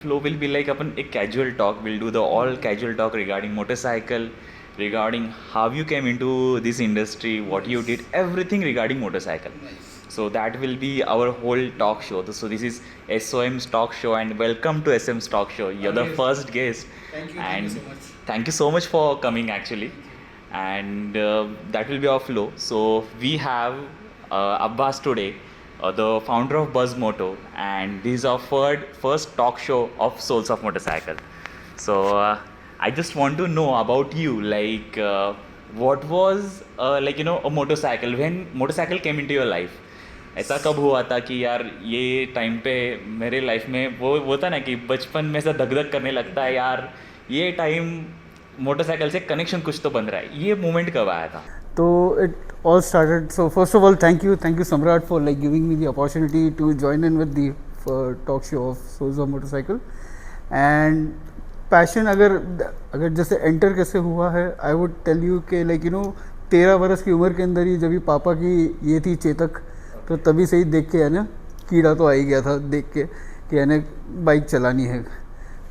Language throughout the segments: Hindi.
Flow will be like upon a casual talk. We'll do the all casual talk regarding motorcycle, regarding how you came into this industry, what you did, Nice. everything regarding motorcycle. Nice. So that will be our whole talk show. So this is SOM's talk show, and welcome to SM's talk show. You're the Amazing. first guest, Thank you. Thank you and so much. thank you so much for coming actually. Thank you. And that will be our flow. So we have Abbas today, the founder of Buzz Moto, and this is our first talk show of Souls of Motorcycle. So I just want to know about you, like what was a motorcycle when motorcycle came into your life. ऐसा कब हुआ था कि यार ये टाइम पे मेरे लाइफ में वो था ना कि बचपन में ऐसा धक धक करने लगता है यार, ये टाइम मोटरसाइकिल से कनेक्शन कुछ तो बन रहा है, ये मोमेंट कब आया था? So it all started. So first of all, thank you, Samrat, for like giving me the opportunity to join in with the talk show of Souls of Motorcycle. And passion अगर जैसे एंटर कैसे हुआ है, आई वुड टेल यू कि लाइक 13 बरस की उम्र के अंदर ही जब पापा की ये थी चेतक, तो तभी से ही देख के है ना कीड़ा तो आ ही गया था देख के कि है ना बाइक चलानी है.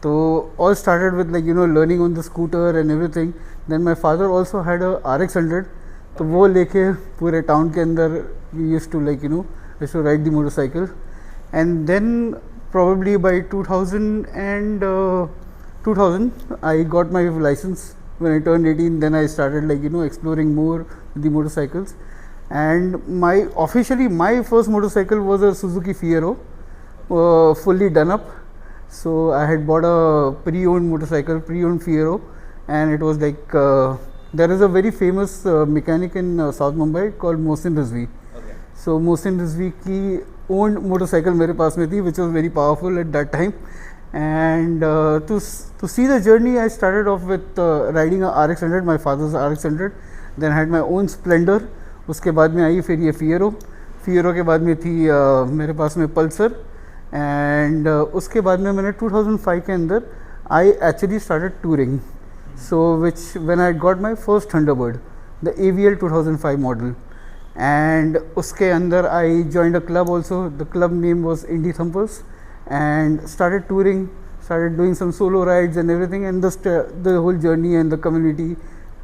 तो all started with learning on the scooter and everything. Then my father also had a RX 100, तो वो लेके पूरे टाउन के अंदर we used to used to ride the motorcycle. And then probably by 2000 I got my license when I turned 18. Then I started exploring more the motorcycles, and my first motorcycle was a Suzuki Fiero, fully done up. So I had bought a pre-owned Fiero, and it was there is a very famous mechanic in South Mumbai called Mohsin Rizvi. So Mohsin Rizvi की owned motorcycle मेरे पास में थी, which was very powerful at that time. And to see the journey, I started off with riding a RX 100, my father's RX 100. Then I had my own Splendor. उसके बाद में आई फिर ये Fiero के बाद में थी मेरे पास में Pulsar. And उसके बाद में मैंने 2005 के अंदर I actually started touring. So when I got my first Thunderbird, the AVL 2005 model. And उसके अंदर I joined a club also. The club name was Indie Thumpers, and started touring, started doing some solo rides and everything, and the whole journey and the community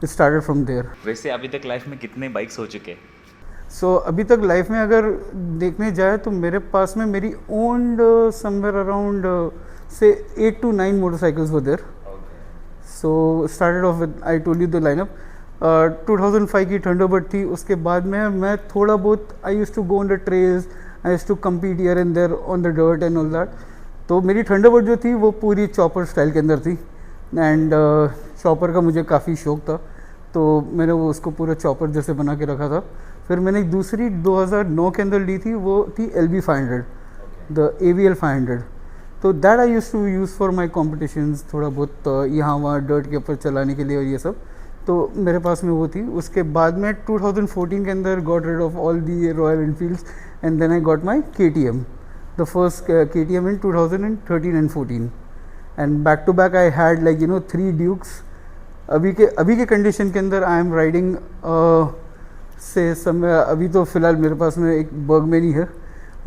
started from there. वैसे अभी तक लाइफ में कितने बाइक्स हो चुके? So अभी तक लाइफ में अगर देखने जाए तो मेरे पास में मेरी owned somewhere around say 8 to 9 motorcycles were there. So started off with, I told you the lineup. 2005 की थंडरबर्ड थी. उसके बाद में मैं थोड़ा बहुत I used to go on the trails, I used to compete here and there on the dirt and all that. तो मेरी थंडरबर्ड जो थी वो पूरी चॉपर स्टाइल के अंदर थी, एंड चॉपर का मुझे काफ़ी शौक था, तो मैंने वो उसको पूरा चॉपर जैसे बना के रखा था. फिर मैंने एक दूसरी 2009 के अंदर ली थी, वो थी LB 500, द AVL 500. तो that I use to use for my competitions, थोड़ा बहुत यहाँ वहाँ डर्ट के ऊपर चलाने के लिए और ये सब. तो मेरे पास में वो थी. उसके बाद में 2014 के अंदर got rid of all the Royal Enfields, and then I got my KTM, the first KTM in 2013 and 14. And back to back I had 3 Dukes. अभी के कंडीशन के अंदर आई एम राइडिंग से समय. अभी तो फ़िलहाल मेरे पास में एक बर्गमैन ही है,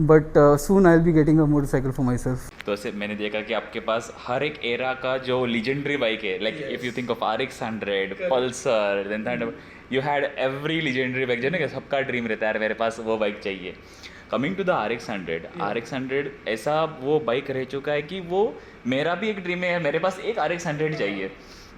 but soon I will be getting a motorcycle for my self. तो ऐसे मैंने देखा कि आपके पास हर एक एरा का जो लीजेंडरी बाइक है, like if you think of RX 100, Pulsar, then you had every legendary bike जो ना कि सबका ड्रीम रहता है मेरे पास वो बाइक चाहिए. कमिंग टू द RX 100 ऐसा वो बाइक रह चुका है कि वो मेरा भी एक ड्रीम है, मेरे पास एक RX 100 चाहिए.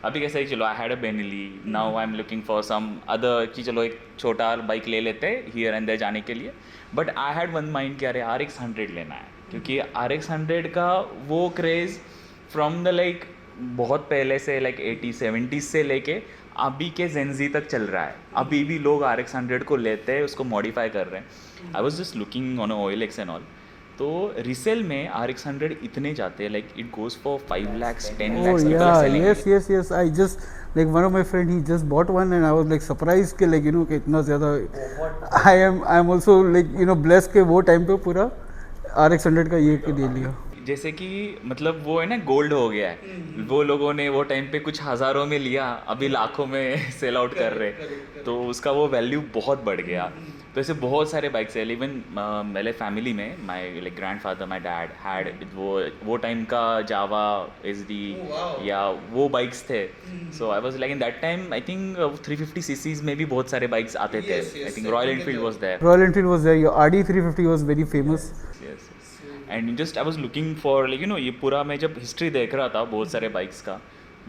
अभी कैसे चलो I had a Benelli, now I am looking for some other कि चलो एक छोटा बाइक ले लेते हैं हियर एंड देयर जाने के लिए. But I had one mind कि अरे RX 100 लेना है, क्योंकि RX 100 का वो क्रेज़ फ्रॉम द बहुत पहले से 80-70 से लेके अभी के जेनजी तक चल रहा है. अभी भी लोग RX 100 को लेते हैं, उसको मॉडिफाई कर रहे हैं. I was just looking on OLX and all. तो रिसेल में RX 100 इतने जाते हैं, it goes for 5 lakhs 10 Oh lakhs people are yeah, selling it. yes. I just one of my friend, he just bought one, and I was surprised कि कि इतना ज़्यादा. I am also blessed कि वो टाइम पे पूरा RX 100 का ये के दे लिया. जैसे कि मतलब वो है ना गोल्ड हो गया है, वो लोगों ने वो टाइम पे कुछ हज़ारों में लिया, अभी लाखों में सेल आउट कर रहे, तो उसका वो वैल्यू बहुत बढ़ गया. तो ऐसे बहुत सारे बाइक्स है। इवन मेरे फैमिली में my like grandfather my dad had वो टाइम का जावा एसडी या वो बाइक्स थे। So I was like in that time I think 350 ccs में भी बहुत सारे बाइक्स आते थे। I think Royal Enfield was there. Royal Enfield was there. Your RD 350 was very famous. Yes and just I was looking for like ये पूरा मैं जब हिस्ट्री देख रहा था बहुत सारे बाइक्स का,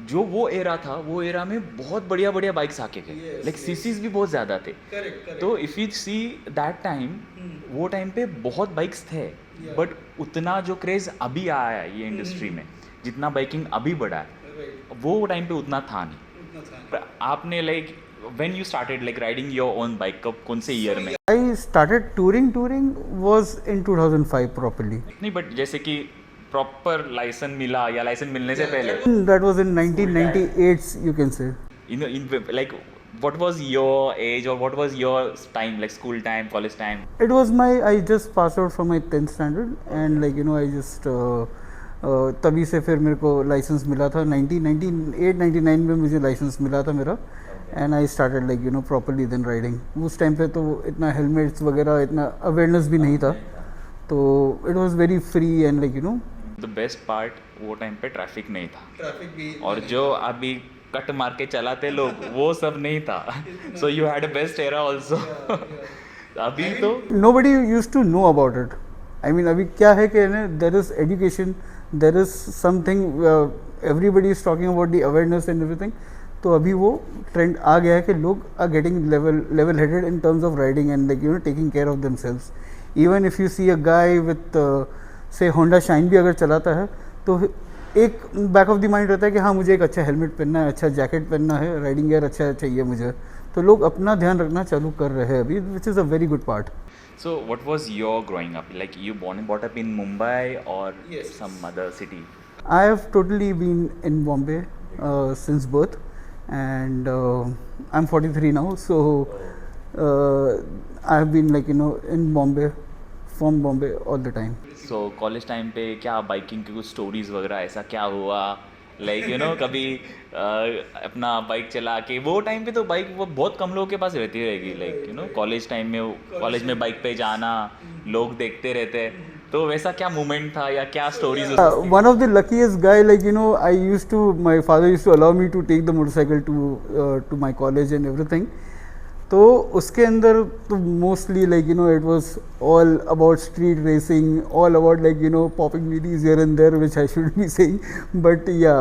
जो वो एरा था, वो एरा में बहुत बढ़िया बढ़िया बाइक्स आके गए, लाइक सीसीज भी बहुत ज़्यादा थे। तो if you see that time, वो टाइम पे बहुत बाइक्स थे, बट उतना जो क्रेज़ अभी आया है ये इंडस्ट्री में, जितना बाइकिंग अभी बढ़ा है, वो टाइम पे उतना था नहीं। पर आपने like when you started like riding your own bike, कब कौन से ईयर में? I started touring. Touring was in 2005 properly. नहीं, बट जैसे कि प्रॉपर लाइसेंस मिला या लाइसेंस मिलने से पहले, That was in 1998, you can say. in like what was your age or what was your time, like school time, college time? It was I just passed out from my 10th standard and like I just तभी से फिर मेरे को लाइसेंस मिला था 1998-99 में मुझे लाइसेंस मिला था मेरा। And I started like properly then riding. उस टाइम पे तो इतना हेलमेट्स वगैरह इतना अवेयरनेस भी नहीं था, तो it was very free and like the best part, वो टाइम पे ट्रैफिक नहीं था, ट्रैफिक भी और जो अभी कट मार के चलाते लोग वो सब नहीं था। So you had a best era also. अभी तो nobody used to know about it. I mean अभी क्या है कि there is education, there is something, everybody is talking about the awareness and everything. तो अभी वो ट्रेंड आ गया है कि लोग are getting level headed in terms of riding and like taking care of themselves. Even if you see a guy with say Honda Shine भी अगर चलाता है तो एक बैक ऑफ द माइंड रहता है कि हाँ मुझे एक अच्छा हेलमेट पहनना है, अच्छा जैकेट पहनना है, राइडिंग गियर अच्छा चाहिए मुझे। तो लोग अपना ध्यान रखना चालू कर रहे हैं अभी, which is a very good part. so what was your growing up like? You born and brought up in Mumbai or some other city? I have totally been in Bombay since birth, and I'm 43 now, so I have been like in Bombay, from Bombay all the time. so college time पे क्या बाइकिंग की कुछ स्टोरीज वगैरह ऐसा क्या हुआ? लाइक कभी अपना बाइक चला के, वो टाइम पे तो बाइक वो बहुत कम लोगों के पास रहती रहेगी, लाइक कॉलेज टाइम में कॉलेज में बाइक पे जाना, लोग देखते रहते, तो वैसा क्या मोमेंट था या क्या stories? One of the luckiest guy, like my father used to allow me to take the motorcycle to my college and everything. तो उसके अंदर तो mostly like it was all about street racing, all about like popping wheels here and there, which I should be saying, but yeah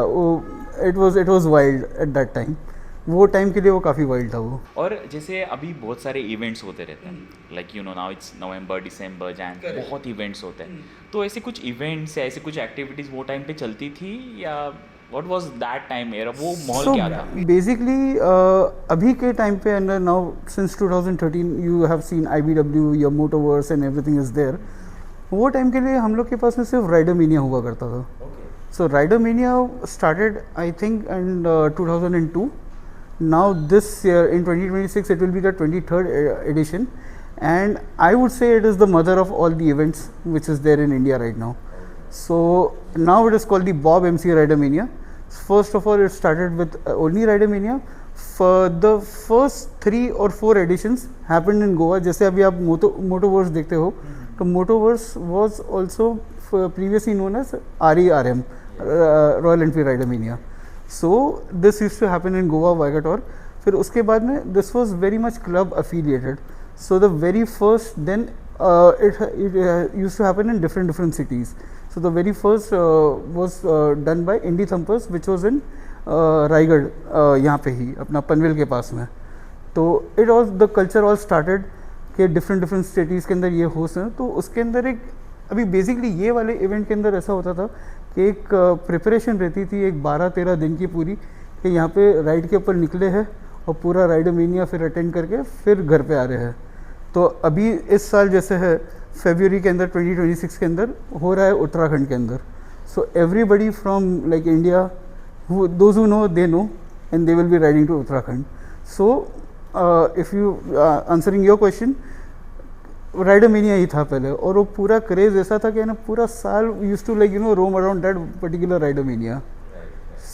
it was wild at that time. वो टाइम के लिए वो काफ़ी वाइल्ड था वो। और जैसे अभी बहुत सारे इवेंट्स होते रहते हैं, लाइक नाउ इट्स नवंबर, दिसंबर, जैन, बहुत इवेंट्स होते हैं, तो ऐसे कुछ इवेंट्स या ऐसे कुछ एक्टिविटीज़ वो टाइम पे चलती थी या what was that time era, वो माहौल क्या था? बेसिकली अभी के टाइम पे under now since 2013 you have seen IBW, your Motoverse and everything is there. वो टाइम के लिए हम लोग के पास में सिर्फ राइडर मीनिया हुआ करता था। So rider mania started I think in 2002. Now this year in 2026 it will be the 23rd edition, and I would say it is the mother of all the events which is there in India right now. So now it is called the Bob MC Rider Mania. First of all, it started with only Rider Mania. For the first 3 or 4 editions happened in Goa. जैसे अभी आप Motoverse देखते हो, तो Motoverse was also previously known as RERM, Royal Enfield Rider Mania. So this used to happen in Goa, Vikator. फिर उसके बाद में this was very much club affiliated. So the very first then it used to happen in different cities. So the very first was done by Indie Thumpers, which was in Raigarh, यहाँ पे ही अपना पनवेल के पास में। तो it all the culture all started कि different cities के अंदर ये होस्ट हैं। तो उसके अंदर एक अभी बेसिकली ये वाले इवेंट के अंदर ऐसा होता था कि एक प्रिपरेशन रहती थी एक 12-13 दिन की पूरी, कि यहाँ पे राइड के ऊपर निकले हैं और पूरा राइडर मीनिया फिर अटेंड करके फिर घर पे आ रहे हैं। तो अभी इस साल जैसे है फरवरी के अंदर 2026 के अंदर हो रहा है उत्तराखंड के अंदर। So everybody from like India, those who know they know, and they will be riding to Uttarakhand. So if you answering your question, rider mania ही था पहले, और वो पूरा क्रेज ऐसा था कि ना पूरा साल use to like roam around that particular rider mania.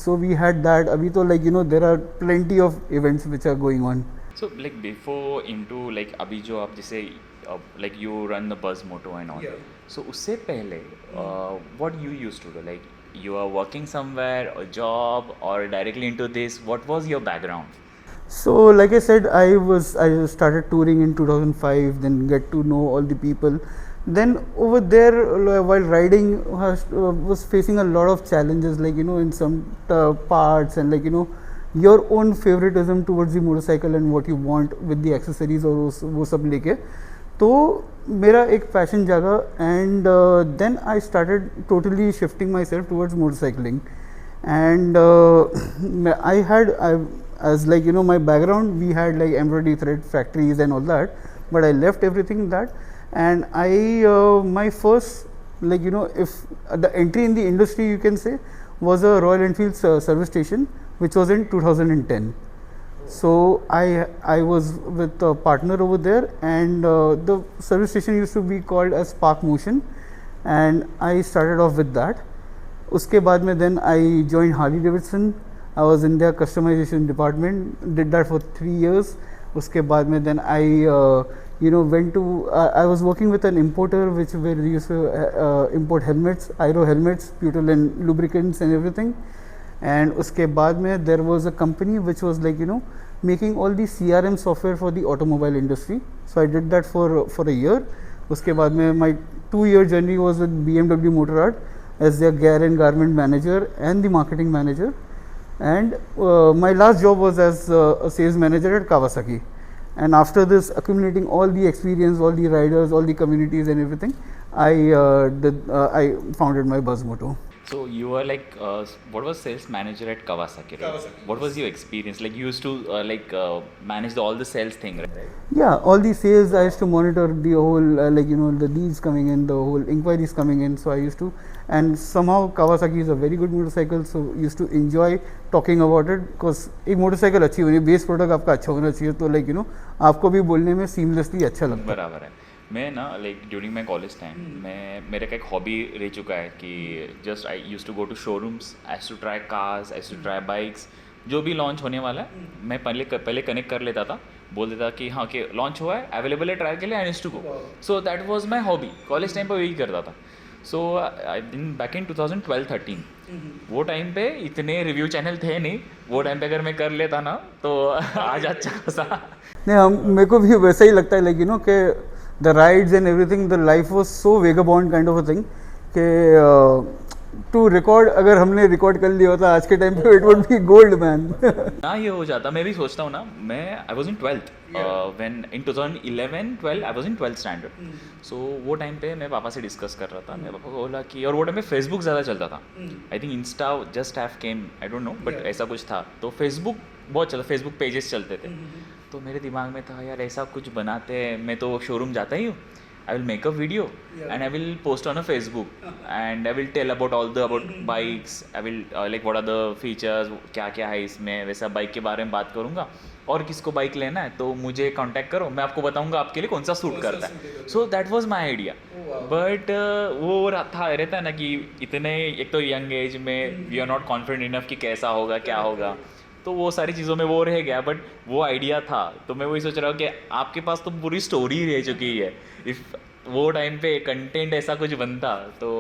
So we had that. अभी तो like there are plenty of events which are going on. So like before into like अभी जो आप जैसे like you run the Buzz Moto and all. Yeah. So उससे पहले what you used to do, like you are working somewhere, a job, or directly into this? What was your background? So, like I said, I started touring in 2005. Then get to know all the people. Then over there, while riding, was facing a lot of challenges. Like in some parts, and your own favoritism towards the motorcycle and what you want with the accessories और वो सब लेके तो मेरा एक पैशन जागा and then I started totally shifting myself towards motorcycling and I had as my background we had like embroidery thread factories and all that, but I left everything that and I my first if the entry in the industry you can say was a Royal Enfield service station which was in 2010. So I was with a partner over there and the service station used to be called as Spark Motion and I started off with that. उसके बाद में then I joined Harley Davidson. I was in their customization department, did that for 3 years. उसके बाद में then I went to I was working with an importer which were used to import helmets, aero helmets, butyl and lubricants and everything. And उसके बाद में there was a company which was making all the CRM software for the automobile industry. So I did that for a year. उसके बाद में my 2-year journey was with BMW Motorrad as their gear and garment manager and the marketing manager, and my last job was as a sales manager at Kawasaki. And after this, accumulating all the experience, all the riders, all the communities and everything, I founded my Buzz Moto. So you were like, what was sales manager at Kawasaki, right? Kawasaki, What was your experience? Like you used to manage all the sales thing, right? Yeah, all the sales I used to monitor the whole the leads coming in, the whole inquiries coming in. So I used to, and somehow Kawasaki is a very good motorcycle, so used to enjoy talking about it because एक मोटरसाइकिल अच्छी होनी, बेस प्रोडक्ट आपका अच्छा होना चाहिए तो आपको भी बोलने में सीमलेसली अच्छा लगता है. बराबर है. मैं ना like during my college time मैं मेरा का एक हॉबी रह चुका है कि just I use to go to showrooms, I to try cars, I to try bikes. जो भी लॉन्च होने वाला है मैं पहले कनेक्ट कर लेता था, बोल देता कि हाँ कि लॉन्च हुआ है, अवेलेबल है ट्राई के लिए, I need to go. So that was my hobby. College time पर यही करता था. सो बैक इन 2012-13 वो टाइम पे इतने रिव्यू चैनल थे नहीं. वो टाइम पे अगर मैं कर लेता ना तो आज अच्छा खासा. नहीं, मेरे को भी वैसा ही लगता है कि the rides and everything, the life was so vagabond kind of a thing कि to record, अगर हमने रिकॉर्ड कर लिया होता आज के टाइम पे it would be gold man. ना ये हो जाता. मैं भी सोचता हूँ ना, मैं I was in 12th when in 2011-12 I was in 12th standard. So वो टाइम पे मैं पापा से डिस्कस कर रहा था. मैं पापा को बोला कि, और वो टाइम पे फेसबुक ज़्यादा चलता था. I think Insta just have came, I don't no, but ऐसा कुछ था. तो फेसबुक बहुत चलता, फेसबुक पेजेस चलते थे. तो मेरे दिमाग में था यार ऐसा कुछ बनाते हैं. मैं तो शोरूम जाता ही हूँ, I will make a video and I will post on a Facebook and I will tell about all the about bikes. I will like what are the features, क्या क्या है इसमें, वैसा बाइक के बारे में बात करूँगा. और किसको बाइक लेना है तो मुझे कांटेक्ट करो, मैं आपको बताऊंगा आपके लिए कौन सा सूट करता है. So that was my idea. But वो रहता है ना कि इतने एक तो यंग एज में we are not confident enough कि कैसा होगा क्या होगा. तो वो सारी चीज़ों में वो रह गया. बट वो आइडिया था. तो मैं वही सोच रहा हूँ कि आपके पास तो पूरी स्टोरी रह चुकी है. इफ़ वो टाइम पे कंटेंट ऐसा कुछ बनता तो.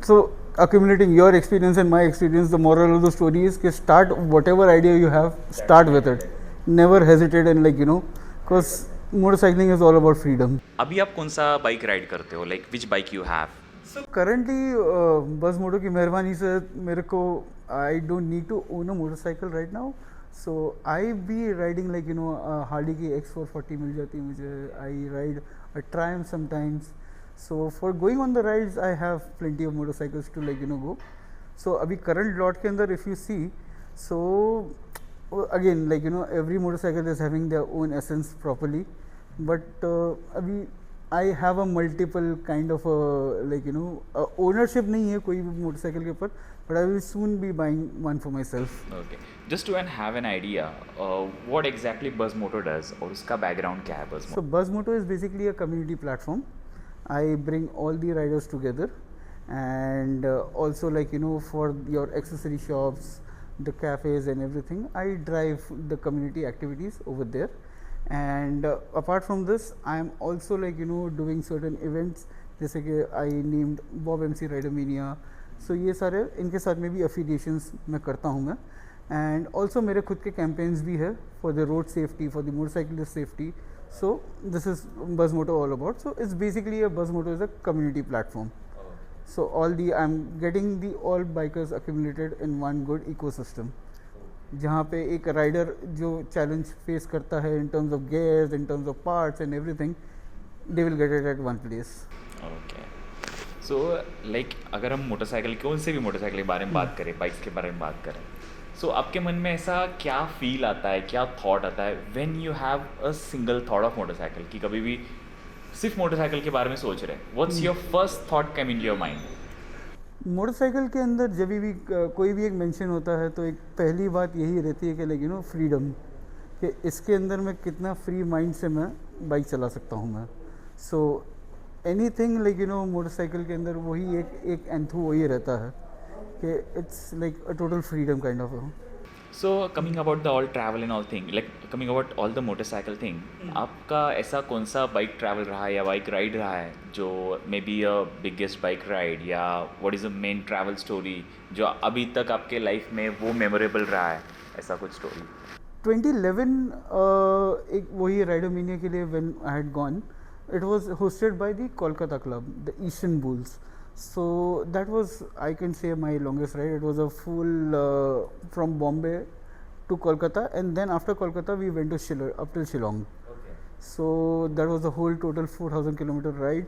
So accumulating your experience and my experience, the moral of the story is कि start whatever idea you have, start with it. Never hesitate and because motorcycling is all about freedom. अभी आप कौन सा बाइक राइड करते हो, like which bike you have? So currently बस मोटो की मेहरबानी से मेरे को I don't need to own a motorcycle right now. So I be riding Harley की X440 मिल जाती है मुझे. I ride a Triumph sometimes. So for going on the rides I have plenty of motorcycles to go. So अभी current lot के अंदर if you see, so again every motorcycle is having their own essence properly, but अभी I have a multiple kind of ownership नहीं है कोई भी मोटरसाइकिल के ऊपर, but I will soon be buying one for myself. Okay, just to have an idea, what exactly Buzz Moto does और उसका background क्या है Buzz Moto? So Buzz Moto is basically a community platform. I bring all the riders together, and also for your accessory shops, the cafes and everything, I drive the community activities over there. And apart from this I am also like you know doing certain events, जैसे कि आई नेम्ड बॉब MC राइडरमेनिया. सो ये सारे इनके साथ में भी अफिलिएशंस मैं करता हूँ मैं. एंड ऑल्सो मेरे खुद के कैंपेन्स भी है for the road safety, for the motorcyclist safety. So this is BuzzMoto all about. So it's basically BuzzMoto is a community platform. So I'm getting the all bikers accumulated in one good ecosystem. जहाँ पे एक राइडर जो चैलेंज फेस करता है in terms of gears, in terms of parts and everything, they will get it at one place. Okay. So like अगर हम मोटरसाइकिल, कौन से भी मोटरसाइकिल के बारे में बात करें, बाइक्स के बारे में बात करें, सो आपके मन में ऐसा क्या फील आता है, क्या थॉट आता है when you have a single thought of motorcycle, कि कभी भी सिर्फ मोटरसाइकिल के बारे में सोच रहे हैं, what's your first thought come in your mind? Motorcycle के अंदर जब भी कोई भी एक मेंशन होता है तो एक पहली बात यही रहती है कि लाइक यू नो फ्रीडम, कि इसके अंदर मैं कितना फ्री माइंड से मैं बाइक चला सकता हूँ मैं. So anything like you no motorcycle के अंदर वही एक एंथू वही रहता है कि it's like a total freedom kind of. So coming about the all travel and all thing, like coming about all the motorcycle thing, आपका ऐसा कौन सा बाइक ट्रैवल रहा है या बाइक राइड रहा है जो may be a biggest bike ride, yeah what is the main travel story जो अभी तक आपके लाइफ में वो मेमोरेबल रहा है, ऐसा कुछ स्टोरी? 2011 एक वही राइडरमेनिया के लिए when I had gone, it was hosted by the Kolkata club, the Eastern Bulls. So that was, I can say, my longest ride. It was a full from Bombay to Kolkata, and then after Kolkata we went to up till Shillong. Okay. So that was the whole total 4,000 kilometer ride.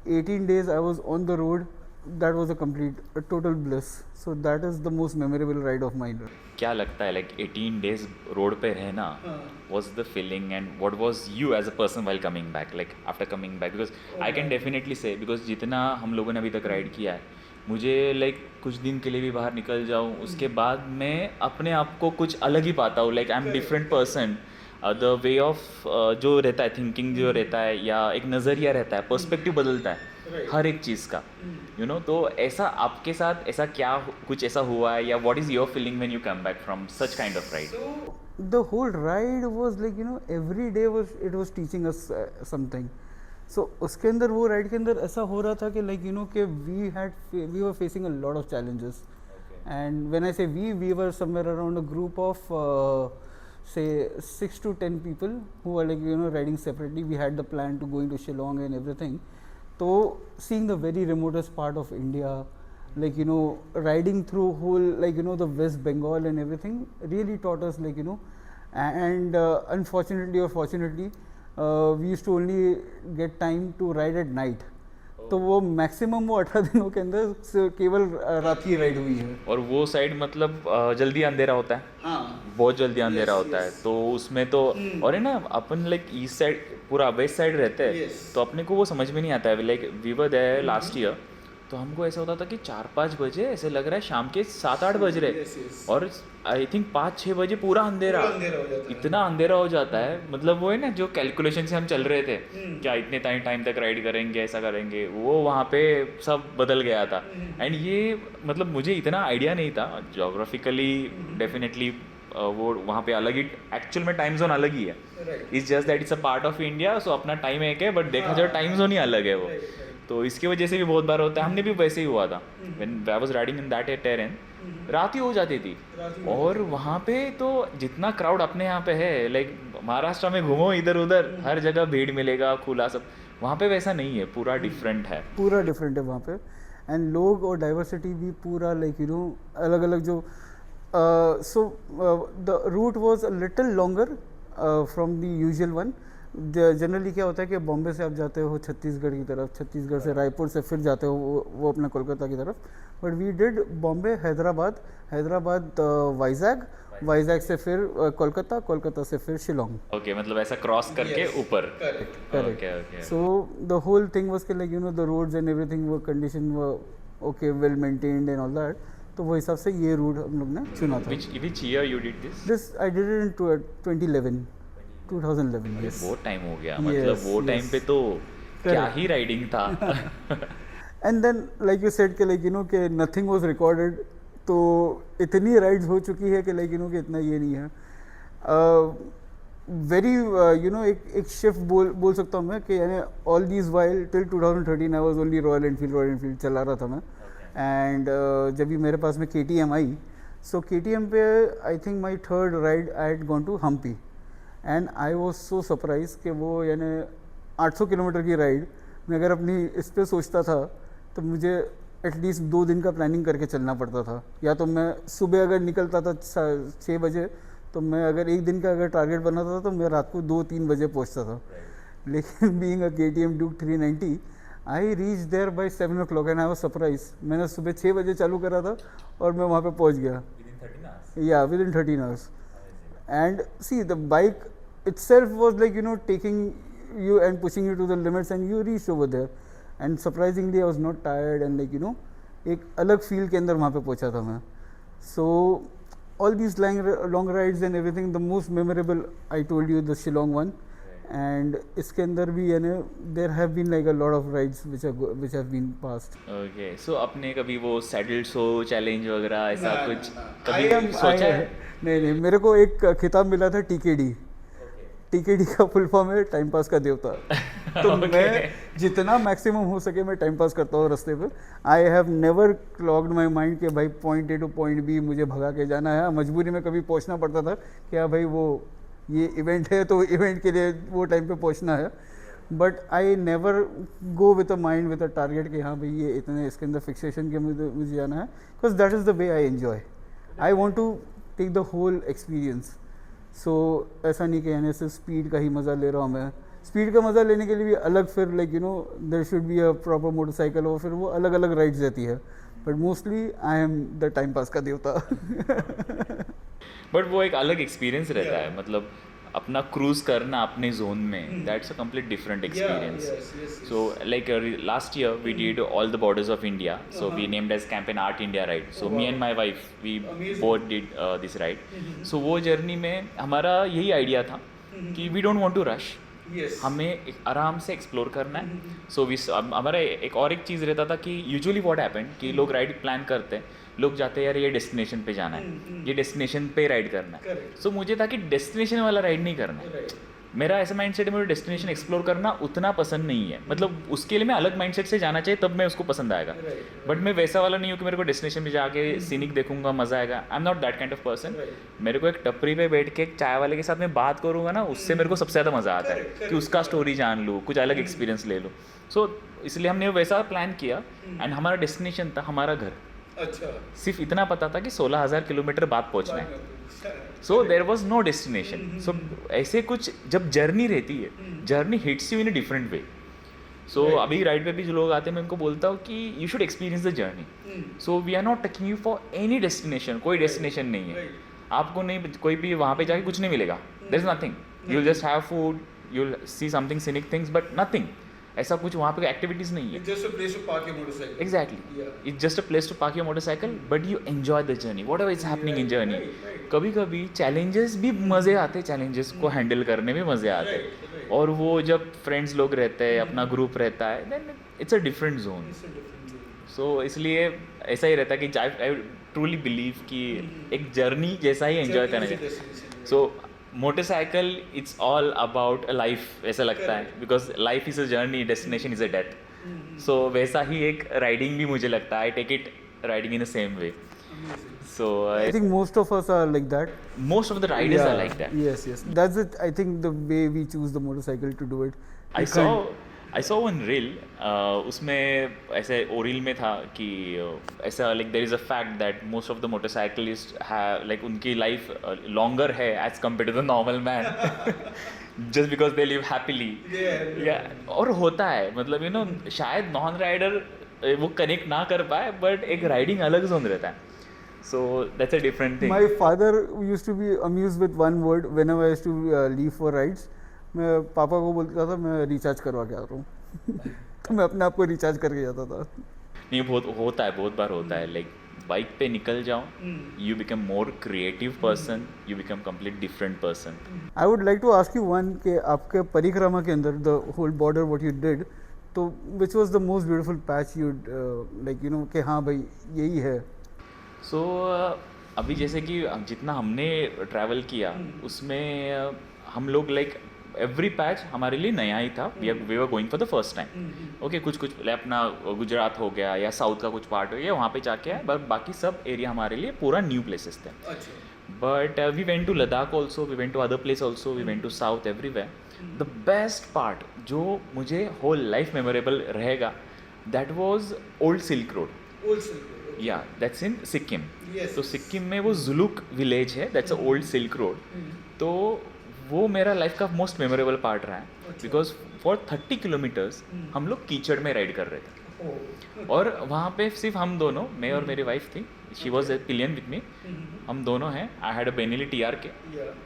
18 days I was on the road. That was a total bliss. So that is the most memorable ride of mine. क्या लगता है लाइक 18 डेज रोड पे रहना, was the feeling and what was you as a person while coming back, like after coming back? Because I can definitely say, because जितना हम लोगों ने अभी तक राइड किया है, मुझे लाइक कुछ दिन के लिए भी बाहर निकल जाऊँ उसके बाद मैं अपने आप को कुछ अलग ही पाता हूँ, like I am different person. The way of जो रहता है, थिंकिंग जो रहता है, या एक नज़रिया रहता है, पर्सपेक्टिव बदलता है हर एक चीज़ का, यू नो. तो ऐसा आपके साथ ऐसा क्या कुछ ऐसा हुआ है, या what is your feeling when you come back from such kind of ride? The whole ride was like you know every day was teaching us something. So उसके अंदर वो राइड के अंदर ऐसा हो रहा था कि like you know कि we were facing a lot of challenges. And when I say we were somewhere around a group of say 6 to 10 people who were like you know riding separately. We had the plan to going to Shillong and everything. So seeing the very remotest part of India, like you know riding through whole like you know the West Bengal and everything really taught us like you know. And unfortunately or fortunately we used to only get time to ride at night. तो वो मैक्सिमम वो 18 दिनों के अंदर केवल रात की राइड हुई है. और वो साइड मतलब जल्दी अंधेरा होता है. हाँ, बहुत जल्दी अंधेरा होता है. तो उसमें तो और है ना, अपन लाइक ईस्ट साइड पूरा वेस्ट साइड रहते हैं, तो अपने को वो समझ में नहीं आता है. Like we were there last year, तो हमको ऐसा होता था कि 4-5 बजे ऐसे लग रहा है शाम के 7-8 बज रहे, और आई थिंक 5-6 बजे पूरा अंधेरा इतना अंधेरा हो जाता है. मतलब वो है ना जो कैलकुलेशन से हम चल रहे थे, क्या इतने टाइम तक राइड करेंगे, ऐसा करेंगे, वो वहाँ पे सब बदल गया था. एंड ये मतलब मुझे इतना आइडिया नहीं था जोग्राफिकली. डेफिनेटली वो वहाँ पे अलग ही, एक्चुअल में टाइम जोन अलग ही है. It's just that it's a part of India, so अपना टाइम एक है, बट देखा जाए टाइम जोन ही अलग है वो. तो इसकी वजह से भी बहुत बार होता है. हमने भी वैसे ही हुआ था when I was riding in that terrain, रात ही हो जाती थी. और वहाँ पे तो जितना क्राउड अपने यहाँ पे है, लाइक महाराष्ट्र में घूमो इधर उधर हर जगह भीड़ मिलेगा, खुला सब. वहाँ पे वैसा नहीं है, पूरा डिफरेंट है. पूरा डिफरेंट है वहाँ पे. एंड लोग और डाइवर्सिटी भी पूरा लाइक यू नो अलग अलग जो. So the route was a little longer from the usual one. Generally क्या होता है कि बॉम्बे से आप जाते हो छत्तीसगढ़ की तरफ, छत्तीसगढ़ से रायपुर से फिर जाते हो वो अपना कोलकाता की तरफ. But we did Bombay, Hyderabad, Vizag से फिर कोलकाता, कोलकाता से फिर शिलोंग. ओके, मतलब ऐसा क्रॉस करके ऊपर. Correct. So the whole thing was कि like you know the roads and everything वो कंडीशन वो okay, well maintained and all that. तो वो हिसाब से ये रूट हम लोग ने चुना था. Which year you did this? This I did it in 2011. 2011. Yes. बहुत टाइम हो गया. मतलब वो टाइम पे तो क्या ही राइडिंग था. And then like you said कि लाइक यू नो कि नथिंग वाज रिकॉर्डेड. तो इतनी राइड्स हो चुकी है कि लाइक यू नो कि इतना ये नहीं है. वेरी यू नो एक शिफ्ट बोल सकता हूँ मैं कि यानी all these while till 2013 I was only royal Enfield चला रहा था मैं. एंड जब भी मेरे पास में KTM आई, सो KTM पे I think my third ride I had gone to Hampi. And I was so surprise कि वो यानी 800 किलोमीटर की राइड मैं अगर अपनी इस पे सोचता था तो मुझे एटलीस्ट 2 दिन का प्लानिंग करके चलना पड़ता था. या तो मैं सुबह अगर निकलता था 6 बजे, तो मैं अगर एक दिन का अगर टारगेट बनाता था तो मैं रात को 2-3 बजे पहुंचता था. लेकिन being a KTM Duke 390 I reach there by 7 o'clock and I was surprise. मैंने सुबह 6 बजे चालू करा था और मैं वहाँ पे पहुँच गया. या with in 13 hours. And see, the bike itself was like, you know, taking you and pushing you to the limits, and you reached over there. And surprisingly, I was not tired, and like, you know, एक अलग फील के अंदर वहाँ पे पहुँचा था मैं. So all these long rides and everything, the most memorable, I told you, the Shillong one. And इसके अंदर भी यानी there have been like a lot of rides which have been passed. Okay, so आपने कभी वो सैडल शो चैलेंज वगैरह ऐसा कुछ I कभी am, सोचा है? नहीं, मेरे को एक खिताब मिला था TKD. TKD का फुल फॉर्म है टाइम पास का देवता. तो मैं जितना मैक्सिमम हो सके मैं टाइम पास करता हूँ रास्ते पे. I have never clogged my mind कि भाई point A two point B मुझे भगा के जाना है. मजबूरी में कभी पहुँचना पड़ता था कि हाँ भाई वो ये इवेंट है तो इवेंट के लिए वो टाइम पे पहुँचना है. But I never go with a mind with a target कि हाँ भाई ये इतने इसके अंदर फिक्सेशन के मुझे जाना है. Because that is the way I enjoy. I want to take the whole experience. So ऐसा नहीं कि यानी सिर्फ स्पीड का ही मज़ा ले रहा हूँ मैं. स्पीड का मज़ा लेने के लिए भी अलग फिर like you know there should be a proper motorcycle, और फिर वो अलग अलग राइड्स रहती है. But mostly I am the time pass का देवता. बट वो एक अलग एक्सपीरियंस रहता है, मतलब अपना क्रूज करना अपने जोन में, that's a complete different experience. So like last year we did all the borders of India, so we named as campaign art India ride. So me and my wife we both did this ride. So वो जर्नी में हमारा यही आइडिया था कि we don't want to rush, हमें आराम से एक्सप्लोर करना है. सो हमारा एक चीज़ रहता था कि यूजुअली व्हाट हैपेंड कि लोग राइड प्लान करते हैं, लोग जाते हैं यार ये डेस्टिनेशन पे जाना है, ये डेस्टिनेशन पे राइड करना है. सो मुझे था कि डेस्टिनेशन वाला राइड नहीं करना है. मेरा ऐसा माइंडसेट है, मुझे डेस्टिनेशन एक्सप्लोर करना उतना पसंद नहीं है. मतलब उसके लिए मैं अलग माइंडसेट से जाना चाहिए तब मैं उसको पसंद आएगा. बट मैं वैसा वाला नहीं हूँ कि मेरे को डेस्टिनेशन पे जाके सीनिक देखूंगा मज़ा आएगा. आई am not that kind of person. मेरे को एक टपरी पे बैठ के एक चाय वाले के साथ में बात करूँगा ना, उससे मेरे को सबसे ज़्यादा मज़ा आता है कि उसका स्टोरी जान लूँ, कुछ अलग एक्सपीरियंस ले लूँ. सो इसलिए हमने वैसा प्लान किया. एंड हमारा डेस्टिनेशन था हमारा घर. अच्छा. सिर्फ इतना पता था कि 16,000 किलोमीटर बाद पहुंचना है. So there was no destination. So ऐसे कुछ जब जर्नी रहती है, journey hits you in a different way. So अभी राइड पे भी जो लोग आते हैं मैं उनको बोलता हूँ कि you should experience the journey. So we are not taking you for any destination. कोई डेस्टिनेशन नहीं है. आपको नहीं कोई भी वहाँ पे जाके कुछ नहीं मिलेगा. There is nothing. You will just have food, you will see something scenic things, but nothing. ऐसा कुछ वहाँ पे एक्टिविटीज नहीं है. Just a place to park your motorcycle. Exactly. Yeah. It's just a place to park your motorcycle, but you enjoy the journey, whatever is happening in journey. कभी कभी चैलेंजेस भी मज़े आते हैं, चैलेंजेस को हैंडल करने में मज़े आते हैं. और वो जब फ्रेंड्स लोग रहते हैं, अपना ग्रुप रहता है, then it's a different zone. So इसलिए ऐसा ही रहता है कि आई ट्रूली बिलीव कि एक जर्नी जैसा ही एंजॉय करना चाहिए. So motorcycle it's all about life, ऐसा लगता है, because life is a journey, destination is a death. So वैसा ही एक राइडिंग भी मुझे लगता है. I take it riding in the same way. So I think most of us are like that. Most of the riders are like that. Yes. That's it. I think the way we choose the motorcycle to do it. I saw one reel. उसमें ऐसे रील में था कि ऐसा like there is a fact that most of the motorcyclists have like उनकी life longer है as compared to the normal man. Just because they live happily. Yeah. और होता है, मतलब you know शायद नॉन राइडर वो कनेक्ट ना कर पाए, बट एक राइडिंग अलग जोन रहता है. So that's a different thing. My father used to be amused with one word whenever I used to leave for rides. मैं पापा को बोलता था मैं रिचार्ज करवा के आ रहा हूँ. तो मैं अपने आप को रिचार्ज करके जाता था. नहीं, बहुत बार होता है. लाइक बाइक पे निकल जाओ, you become more creative person, you become complete different person. I would like to ask you one कि आपके परिक्रमा के अंदर the whole border what you did, तो which was the most beautiful patch you like you know कि हाँ भाई यही है. सो अभी जैसे कि जितना हमने ट्रैवल किया उसमें हम लोग लाइक एवरी पैच हमारे लिए नया ही था. We were going for the first time. Okay, कुछ अपना गुजरात हो गया या साउथ का कुछ पार्ट हो गया, वहाँ पे जाके आए, बट बाकी सब एरिया हमारे लिए पूरा न्यू प्लेसेस थे. But we went to Ladakh also, we went to other place also, we went to south, everywhere. The best part जो मुझे होल लाइफ मेमोरेबल रहेगा, that was old silk road. या दैट्स इन सिक्किम. तो सिक्किम में वो जुलुक विलेज है, that's a old silk road. तो वो मेरा लाइफ का मोस्ट मेमोरेबल पार्ट रहा है, बिकॉज फॉर 30 किलोमीटर्स हम लोग कीचड़ में राइड कर रहे थे. और वहाँ पे सिर्फ हम दोनों, मैं और मेरी वाइफ थी, she was a pillion with me, हम दोनों हैं. आई हैड अ बेनिली TRK.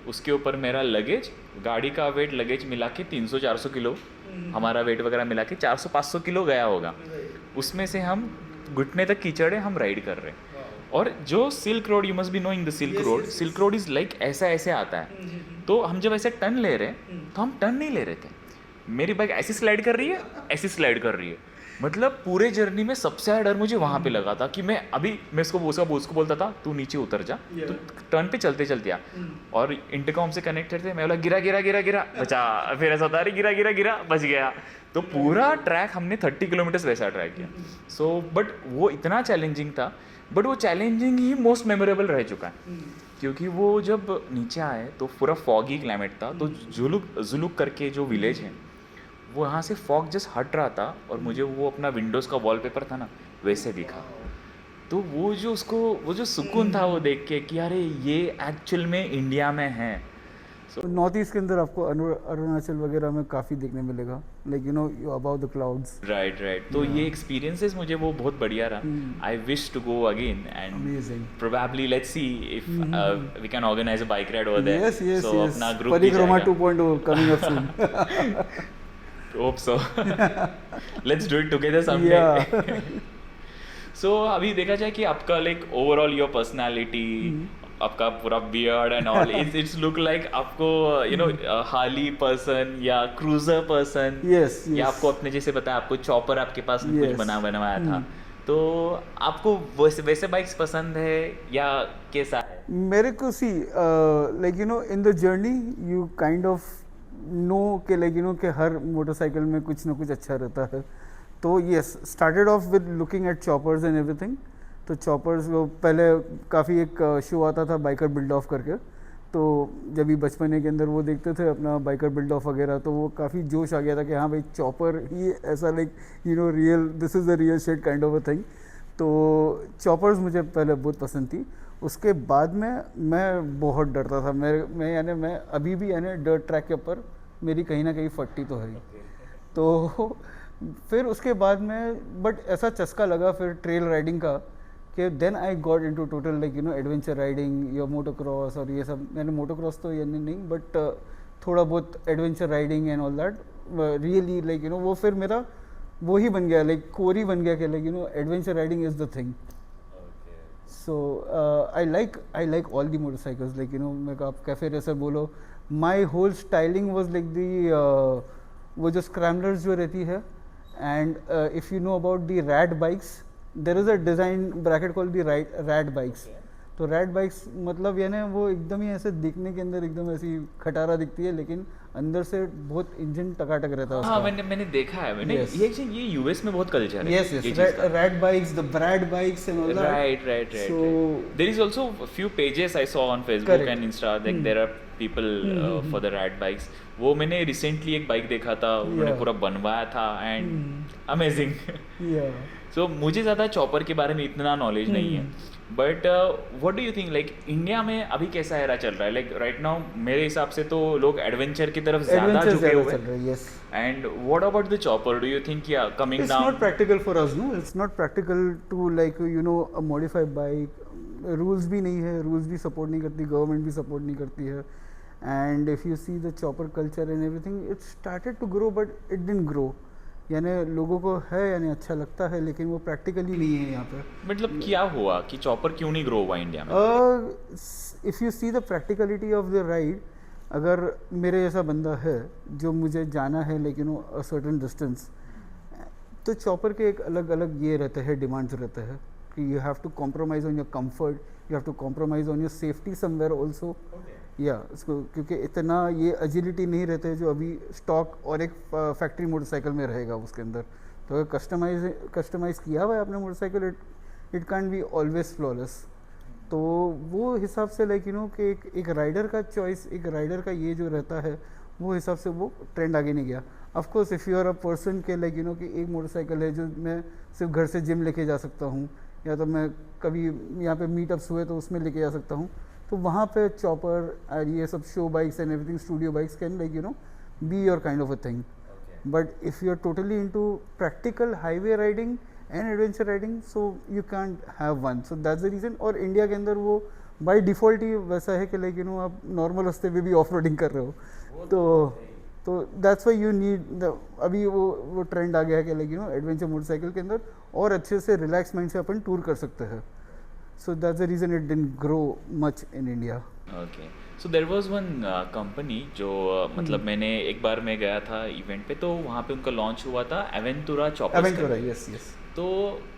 उसके ऊपर मेरा लगेज, गाड़ी का वेट लगेज मिला के 300-400 किलो, हमारा वेट वगैरह मिला के 400-500 किलो गया होगा. उसमें से हम घुटने तक कीचड़ है, हम राइड कर रहे हैं. और जो silk road, you must be knowing the silk road, silk road is like ऐसे आता है. तो हम जब ऐसे टर्न ले रहे हैं, तो हम टर्न नहीं ले रहे थे. मेरी बाइक ऐसी स्लाइड कर रही है, ऐसी स्लाइड कर रही है. मतलब पूरे जर्नी में सबसे ज़्यादा डर मुझे वहाँ पे लगा था कि मैं उसको बोलता था तू नीचे उतर जा, तो टर्न पे चलते चलते आ. और इंटरकॉम से कनेक्टेड थे, मैं बोला गिरा गिरा गिरा गिरा बचा, फिर ऐसा होता, अरे गिरा गिरा गिरा बच गया. तो पूरा ट्रैक हमने 30 किलोमीटर्स वैसा ट्रैक किया. सो बट वो इतना चैलेंजिंग था, बट वो चैलेंजिंग ही मोस्ट मेमोरेबल रह चुका है. क्योंकि वो जब नीचे आए तो पूरा फॉगी क्लाइमेट था. तो जुलुक करके जो विलेज है, वो यहाँ से फॉग जस्ट हट रहा था, और मुझे वो अपना विंडोज़ का वॉलपेपर था ना, वैसे दिखा. तो वो जो सुकून था वो देख के कि अरे ये एक्चुअल में इंडिया में है. नॉर्थ ईस्ट के अंदर आपको अरुणाचल वगैरह में काफ़ी देखने मिलेगा, like you know you about the clouds. Right. तो ये एक्सपीरियंसेस मुझे वो बहुत बढ़िया रहा. I wish to go again, and probably let's see if we can organize a bike ride over there. So अपना group Parikrama 2.0 coming up soon. Hope so. Let's do it together someday. So अभी देखा जाए कि आपका लाइक ओवरऑल योर पर्सनालिटी, आपका पूरा beard and all, it's look like आपको यू नो हार्ली पर्सन या क्रूजर पर्सन. यस. या आपको अपने जैसे बताया, आपको चॉपर आपके पास कुछ बनवाया था. तो आपको वैसे बाइक्स पसंद है या कैसा है? मेरे को see like you know in the journey you kind of know के लाइक यू नो कि हर मोटरसाइकिल में कुछ ना कुछ अच्छा रहता है. तो yes, started off with looking at choppers and everything. तो चॉपर्स वो पहले काफ़ी एक शो आता था बाइकर बिल्ड ऑफ करके, तो जब भी बचपने के अंदर वो देखते थे अपना बाइकर बिल्ड ऑफ वगैरह, तो वो काफ़ी जोश आ गया था कि हाँ भाई चॉपर ही ऐसा like you know real, this is the real shed kind of a thing. तो चॉपर्स मुझे पहले बहुत पसंद थी. उसके बाद में मैं बहुत डरता था. मैं अभी भी यानी डर्ट ट्रैक के ऊपर मेरी कहीं ना कहीं फटती तो है. तो फिर उसके बाद में बट ऐसा चस्का लगा फिर ट्रेल राइडिंग का कि then I got into total like you know adventure riding या मोटोक्रॉस और ये सब. मैंने मोटोक्रॉस तो यानी नहीं, बट थोड़ा बहुत adventure riding and all that really like you no वो फिर मेरा वो ही बन गया, लाइक कोर ही बन गया कि like you know adventure riding is the thing. So I like all the motorcycles, like you know मैं आप कैफे रेसर बोलो, my whole styling was like the वो जो scramblers जो रहती है, and if you know about the rad bikes, there is a design bracket called the rad bikes. तो रैड बाइक्स मतलब यानी वो एकदम ही ऐसे दिखने के अंदर एकदम ऐसी खटारा दिखती है, लेकिन अंदर से बहुत इंजन टकाटक रहता है. हाँ, मैंने देखा है. ये यूएस में बहुत कल्चर है. Yes, rad bikes, the Brad bikes and all that. Right. So there is also a few pages I saw on Facebook and Insta, like there are people for the rad bikes. वो मैंने रिसेंटली एक बाइक देखा था, उन्होंने पूरा बनवाया था एंड अमेजिंग. सो मुझे ज़्यादा चॉपर के बारे में इतना नॉलेज नहीं है, but what do you think like India में अभी कैसा एरा चल रहा है? लाइक राइट नाउ मेरे हिसाब से तो लोग एडवेंचर की तरफ ज़्यादा झुके हुए हैं. And what about the chopper? Do you think yeah coming down? It's not practical for us. No, it's not practical to like you know a modified bike. Rules भी नहीं है, रूल्स भी सपोर्ट नहीं करती, गवर्नमेंट भी सपोर्ट नहीं करती है. And if you see the chopper culture and everything, it started to grow but it didn't grow. यानी लोगों को है यानी अच्छा लगता है, लेकिन वो प्रैक्टिकली नहीं है यहाँ पे. मतलब क्या हुआ कि चॉपर क्यों नहीं ग्रो हुआ इंडिया में? If you see the practicality of the ride, अगर मेरे जैसा बंदा है जो मुझे जाना है लेकिन वो अ सर्टेन डिस्टेंस, तो चॉपर के एक अलग अलग ये रहते हैं, डिमांड्स रहते हैं कि you have to compromise on your comfort, you have to compromise on your safety somewhere also. या इसको क्योंकि इतना ये एजिलिटी नहीं रहते जो अभी स्टॉक और एक फैक्ट्री मोटरसाइकिल में रहेगा उसके अंदर। तो अगर कस्टमाइज किया हुआ है आपने motorcycle, it can be always flawless. तो वो हिसाब से लाइक कि एक राइडर का चॉइस, एक राइडर का ये जो रहता है वो हिसाब से वो ट्रेंड आगे नहीं गया। Of course if you are a person के लाइक कि एक मोटरसाइकिल है जो मैं सिर्फ घर से जिम लेके जा सकता हूँ, या तो मैं कभी यहाँ पे मीटअप्स हुए तो उसमें लेके जा सकता हूँ, तो वहाँ पे चॉपर और ये सब show bikes and everything, studio bikes can like be your kind of a thing. But if you are totally into practical highway riding and adventure riding, so you can't have one. So that's the reason। और इंडिया के अंदर वो बाय डिफ़ॉल्ट ही वैसा है कि लाइक आप नॉर्मल रास्ते पे भी ऑफ रोडिंग कर रहे हो, तो दैट्स वाई यू नीड अभी वो ट्रेंड आ गया है कि लाइक एडवेंचर मोटरसाइकिल के अंदर और अच्छे से रिलैक्स माइंड से अपन टूर कर सकते हैं। So that's the reason it didn't grow much in India. Okay, so there was one company जो मतलब मैंने एक बार मैं गया था इवेंट पे, तो वहाँ पे उनका लॉन्च हुआ था Avantura choppers. Avantura, yes yes. तो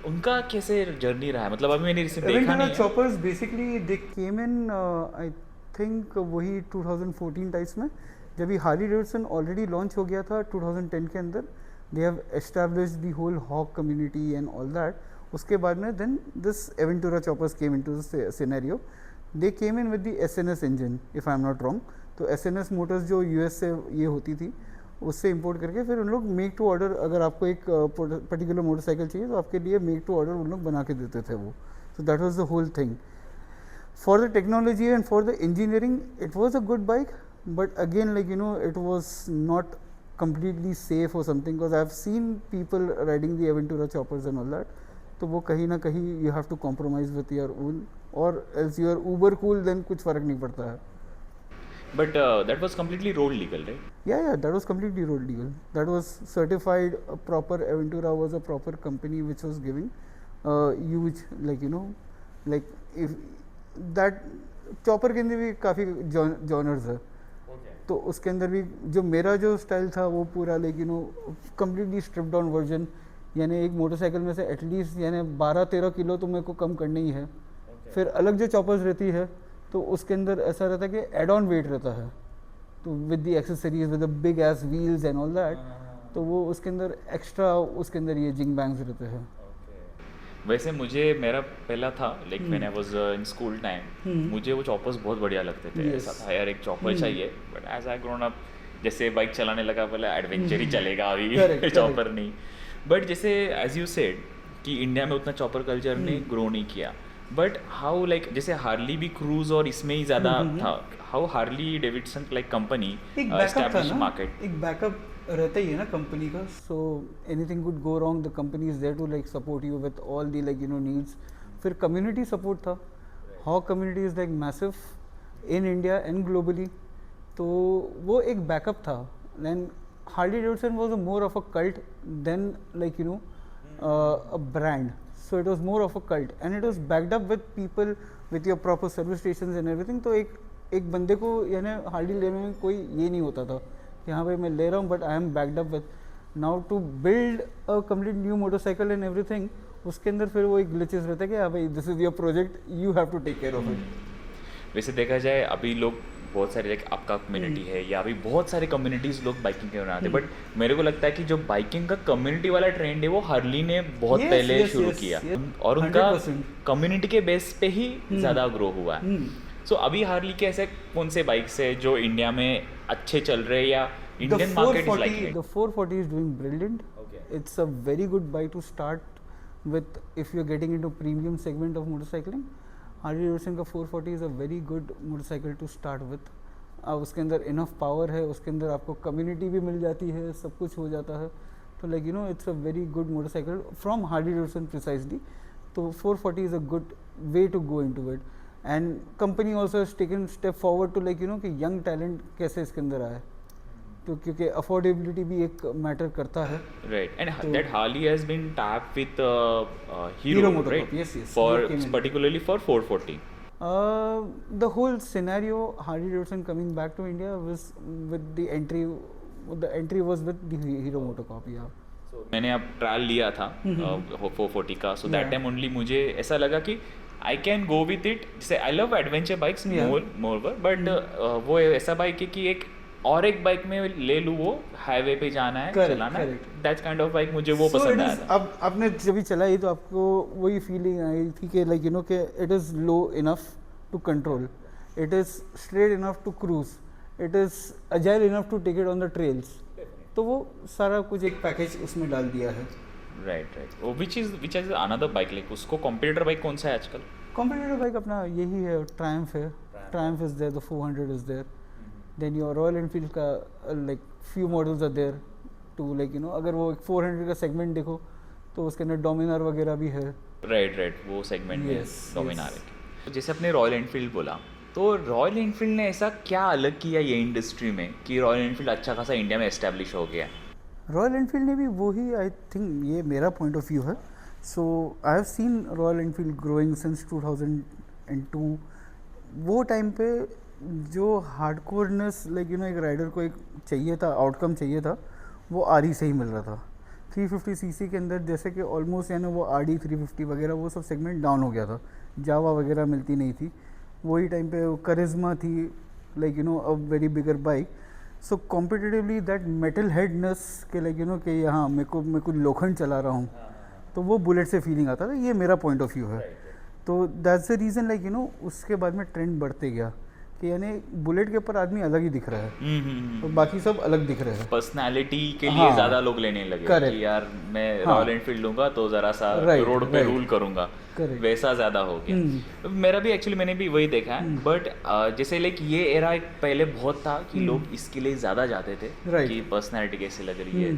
उनका कैसे जर्नी रहा है, मतलब अभी मैंने रिसेंट देखा नहीं है। Choppers basically they came in I think वही 2014 टाइप्स में, जब ये हार्ली डेविडसन ऑलरेडी लॉन्च हो गया था 2010 के अंदर। They have established the whole hog community and all that. उसके बाद में then this Avantura choppers came into the scenario. They came in with the SNS engine if I am not wrong. तो एसएनएस मोटर्स जो यूएस से ये होती थी उससे इंपोर्ट करके फिर उन लोग मेक टू ऑर्डर, अगर आपको एक पर्टिकुलर मोटरसाइकिल चाहिए तो आपके लिए मेक टू ऑर्डर उन लोग बना के देते थे वो। So that was the whole thing. For the technology and for the engineering it was a good bike, but again like it was not completely safe or something, because I've seen people riding the Aventura choppers and all that. तो वो कहीं ना कहीं you have to compromise with your own, or else you are uber cool, then कुछ फर्क नहीं पड़ता है। But that was completely road legal, right? Yeah, that was completely road legal. That was certified, a proper Aventura was a proper company which was giving huge like if that chopper के अंदर भी काफ़ी जॉनर्स है। तो उसके अंदर भी जो मेरा जो स्टाइल था वो पूरा कम्प्लीटली स्ट्रिप डाउन वर्जन, यानी एक मोटरसाइकिल में से एटलीस्ट यानी 12-13 किलो तो मेरे को कम करना ही है। फिर अलग जो चॉपर्स रहती है तो उसके अंदर ऐसा रहता है कि एड ऑन वेट रहता है, तो with the accessories with the big S wheels and all that, तो वो उसके अंदर एक्स्ट्रा उसके अंदर ये जिंग बैंग्स रहते हैं। वैसे मुझे मेरा पहला था like when I was in school time, मुझे वो चॉपर्स बहुत बढ़िया लगते थे। ऐसा था यार एक चॉपर चाहिए, but as I grown up जैसे बाइक चलाने लगा पहले एडवेंचर ही चलेगा अभी, चॉपर नहीं। बट जैसे एज यू सेड कि इंडिया में उतना चॉपर कल्चर ने ग्रो नहीं किया, बट हाउ लाइक जैसे हार्ली भी क्रूज और इसमें ही ज़्यादा था, how Harley Davidson like company establish market. एक बैकअप रहता ही है ना कंपनी का। So anything could go wrong, the company is there to like support you with all the needs. फिर कम्युनिटी सपोर्ट था, hog community is like massive in India and globally, तो वो एक बैकअप था। Then Harley Davidson was more of a cult then like a brand, so it was more of a cult and it was backed up with people with your proper service stations and everything। तो एक बंदे को यानी हार्ली लेने में कोई ये नहीं होता था कि हाँ भाई मैं ले रहा हूँ, but I am backed up with now to build a complete new motorcycle and everything. उसके अंदर फिर वो एक ग्लिचेस रहता है कि हाँ भाई this is your project, you have to take care of it. वैसे देखा जाए अभी लोग बहुत सारे लाइक आपका कम्युनिटी है या अभी बहुत सारे कम्युनिटीज लोग बाइकिंग के बनाते हैं, बट मेरे को लगता है कि जो बाइकिंग का कम्युनिटी वाला ट्रेंड है वो हार्ली ने बहुत पहले शुरू किया और उनका कम्युनिटी के बेस पे ही ज़्यादा ग्रो हुआ है। सो अभी हार्ली के ऐसे कौन से बाइक्स है जो इंडिया में अच्छे चल रहे हैं या Indian market is like? The 440 is doing brilliant. Okay. It's a very good bike to start with if you're getting into premium segment of motorcycling. Harley Davidson का 440 is a very good motorcycle to start with. उसके अंदर इनफ पावर है, उसके अंदर आपको कम्युनिटी भी मिल जाती है, सब कुछ हो जाता है। तो like it's a very good motorcycle from Harley Davidson precisely. तो 440 is a good way to go into it and company also has taken step forward to like कि यंग टैलेंट कैसे इसके अंदर आए, तो क्योंकि अफोर्डेबिलिटी भी एक मैटर करता है। Right, and that Harley has been tap with Hero right, for particularly for 440। The whole scenario Harley Davidson coming back to India was with the entry was with the Hero MotoCorp, yeah. So मैंने अब ट्रायल लिया था 440 का, so that time only मुझे ऐसा लगा कि I can go with it. जैसे I love adventure bikes Yeah. More but वो ऐसा बाइक है कि एक और एक बाइक में ले लूँ, वो हाईवे पे जाना है, Correct, चलाना है, correct. That kind of bike मुझे वो So पसंद it आया is- था. अब आपने जब भी चलाई तो आपको वही फीलिंग आई थी कि लाइक यू नो कि it is low enough to control, it is straight enough to cruise, it is agile enough to take it on the trails. तो वो सारा कुछ एक पैकेज उसमें डाल दिया है. Right. Which is another bike, like उसको कॉम्पिटिटर बाइक कौन सा है आजकल? कॉम्पिटिटिव बाइक अपना यही है, ट्रायम्फ है. Triumph is there, the 400 is there. Then your Royal Enfield का like few models are there to like you know, अगर वो एक 400 का सेगमेंट देखो तो उसके अंदर डोमिनार वगैरह भी है. राइट, वो सेगमेंट में Yes, डोमिनार yes. है. जैसे अपने रॉयल एनफील्ड बोला, तो रॉयल एनफील्ड ने ऐसा क्या अलग किया ये इंडस्ट्री में कि रॉयल एनफील्ड अच्छा खासा इंडिया में एस्टेब्लिश हो गया? रॉयल एनफील्ड ने भी वही, आई थिंक ये मेरा पॉइंट ऑफ व्यू है. So I have seen Royal Enfield growing since 2002. वो टाइम पे जो हार्डकोरनेस लाइक यू नो एक राइडर को एक चाहिए था, आउटकम चाहिए था, वो आर से ही मिल रहा था. 350 सीसी के अंदर जैसे कि ऑलमोस्ट यानी वो आर 350 वगैरह वो सब सेगमेंट डाउन हो गया था. जावा वगैरह मिलती नहीं थी. वही टाइम पे करिश्मा थी, like you know a very bigger bike. So competitively that metal headness के लाइक यू नो कि यहाँ मेरे को लोखंड चला रहा हूँ, तो वो बुलेट से फीलिंग आता था. ये मेरा पॉइंट ऑफ व्यू है. तो that's the reason like you no उसके बाद में ट्रेंड बढ़ते गया कि यानी बुलेट के ऊपर आदमी अलग ही दिख रहा है और बाकी सब अलग दिख रहे हैं. पर्सनालिटी के लिए हाँ. ज्यादा लोग लेने लगे Correct. कि यार मैं हाँ. रॉयल एनफील्ड लूंगा तो जरा सा Right, रोड पे right. रूल करूंगा, Correct. वैसा ज्यादा हो गया. मेरा भी एक्चुअली मैंने भी वही देखा है. बट जैसे लाइक ये एरा एक पहले बहुत था कि लोग इसके लिए ज्यादा जाते थे Right. कि पर्सनालिटी कैसी लग रही है.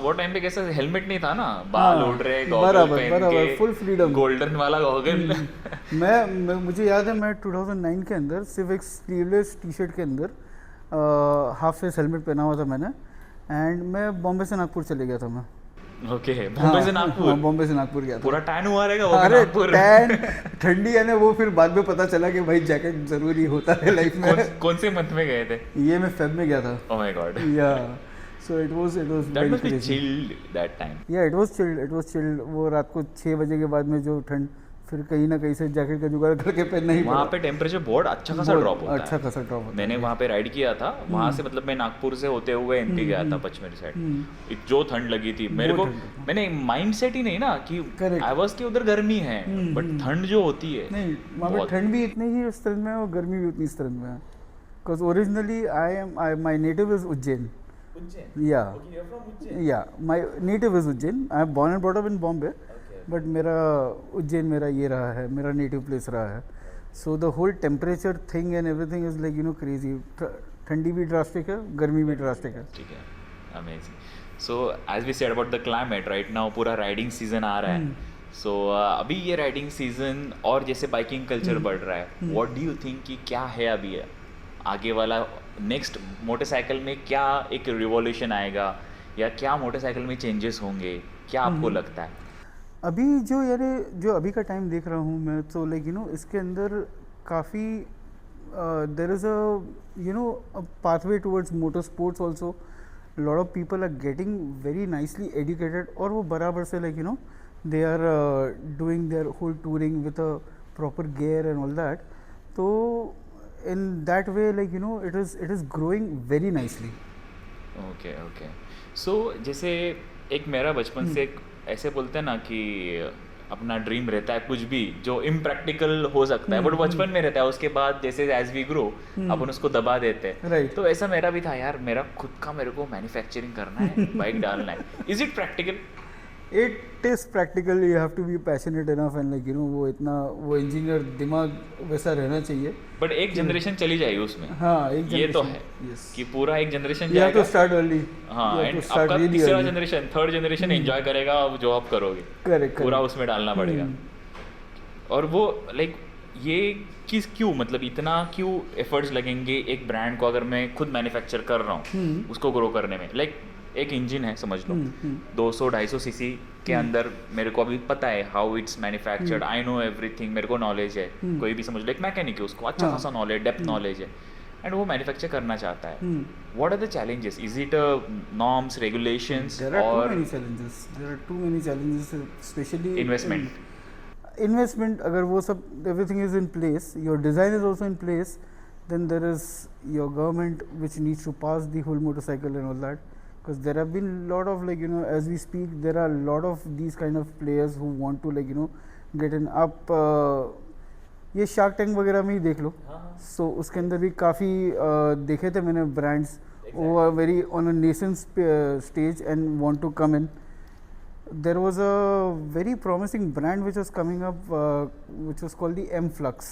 वो टाइम पे कैसा हेलमेट नहीं था ना, बाल उड़ रहे, गॉगल बराबर, पहन बराबर, के, full freedom. गोल्डन वाला गॉगल. मुझे याद है मैं 2009 के अंदर सिर्फ एक स्लीवलेस टी शर्ट के अंदर हाफ फेस हेलमेट पहना हुआ था मैंने. एंड मैं बॉम्बे से नागपुर चले गया था मैं. ओके, बॉम्बे से नागपुर. बॉम्बे से नागपुर गया था. पूरा टैन हुआ रहेगा वो भी अरे नागपुर. टैन ठंडी है ना, वो फिर बाद में पता चला कि भाई जैकेट जरूरी होता है लाइफ में. कौन से मंथ में गए थे? ये मैं फेब में गया था. Oh my god. Yeah so it was That must be chilled that time. Yeah it was chilled. वो रात को 6 बजे के बाद में जो ठंड, फिर कहीं ना कहीं से जैकेट का जुगाड़ करके पहनना ही वहाँ पड़ा. पे टेम्परेचर बहुत अच्छा खासा बहुत ड्रॉप होता अच्छा है. खासा ड्रॉप होता मैंने वहाँ पे राइड किया था, वहाँ से मतलब मैं नागपुर से होते हुए एमपी गया था पचमढ़ी साइड. जो ठंड लगी थी मेरे को, बहुत मैंने माइंड सेट ही नहीं ना कि Correct. आई वाज कि उधर गर्मी है, बट ठंड जो होती है नहीं, वहाँ पे बहुत. ठंड भी इतनी ही स्ट्रेंथ में है और गर्मी भी उतनी स्ट्रेंथ में है. Because originally my native is Ujjain. Yeah my native is Ujjain. I am born and brought up in Bombay, but मेरा उज्जैन मेरा ये रहा है, मेरा नेटिव प्लेस रहा है. So the whole temperature thing and everything is like you know crazy. ठंडी भी ड्रास्टिक है, गर्मी भी ड्रास्टिक है. ठीक है, amazing. So as we said about the climate, right now पूरा राइडिंग सीजन आ रहा है. सो अभी ये राइडिंग सीजन और जैसे बाइकिंग कल्चर बढ़ रहा है, व्हाट डू यू थिंक कि क्या है अभी आगे वाला नेक्स्ट मोटरसाइकिल में, क्या एक रिवॉल्यूशन आएगा या क्या मोटरसाइकिल में चेंजेस होंगे, क्या आपको लगता है? अभी जो अभी का टाइम देख रहा हूँ मैं, तो लाइक यू नो इसके अंदर काफ़ी there is a you know a pathway towards motor sports also. Lot of people are getting very nicely educated और वो बराबर से like you know they are doing their whole touring with a proper gear and all that. तो in that way like you know it is growing very nicely. Okay. So जैसे एक मेरा बचपन से एक ऐसे बोलते हैं ना कि अपना ड्रीम रहता है कुछ भी जो इम्प्रैक्टिकल हो सकता है, बट बचपन में रहता है, उसके बाद जैसे एज वी ग्रो अपन उसको दबा देते हैं. Right. तो ऐसा मेरा भी था यार, मेरा खुद का मेरे को मैन्युफैक्चरिंग करना है, बाइक डालना है. Is it practical? It is practical. You have to be passionate enough and like you know वो इंजीनियर दिमाग वैसा रहना चाहिए. बट एक जनरेशन चली जाएगी उसमें. हाँ, एक ये तो generation, है yes. कि पूरा एक जनरेशन You have जाएगा. to start early. हाँ, You have and to start आपका really तीसरा early. Generation, third generation enjoy करेगा जो आप करोगे. Correct, पूरा correct. उसमें डालना पड़ेगा. और वो लाइक ये क्यों मतलब इतना क्यों एफर्ट्स लगेंगे एक ब्रांड को, अगर मैं खुद मैन्युफैक्चर कर रहा हूँ उसको ग्रो करने में. लाइक एक इंजन है समझ लो, 200-250 सीसी के अंदर मेरे को अभी पता है how it's manufactured, I know everything, मेरे को नॉलेज है. कोई भी समझ लो एक मैकेनिक है, उसको अच्छा खासा नॉलेज, डेप्थ नॉलेज है, एंड वो मैन्युफैक्चर करना चाहता है. What are the challenges? Is it norms, regulations, There are और too many challenges. There are too many challenges, especially investment? investment, अगर वो सब everything is in place, your design is also in place, then there is your government which needs to pass the whole motorcycle and all that, because there have been lot of like as we speak there are a lot of these kind of players who want to like get in up. ये शार्क टैंक वगैरह में ही देख लो. सो उसके अंदर भी काफ़ी देखे थे मैंने brands who are very on a nascent stage and want to come in. There was a very promising brand which was coming up, which was called the M-Flux.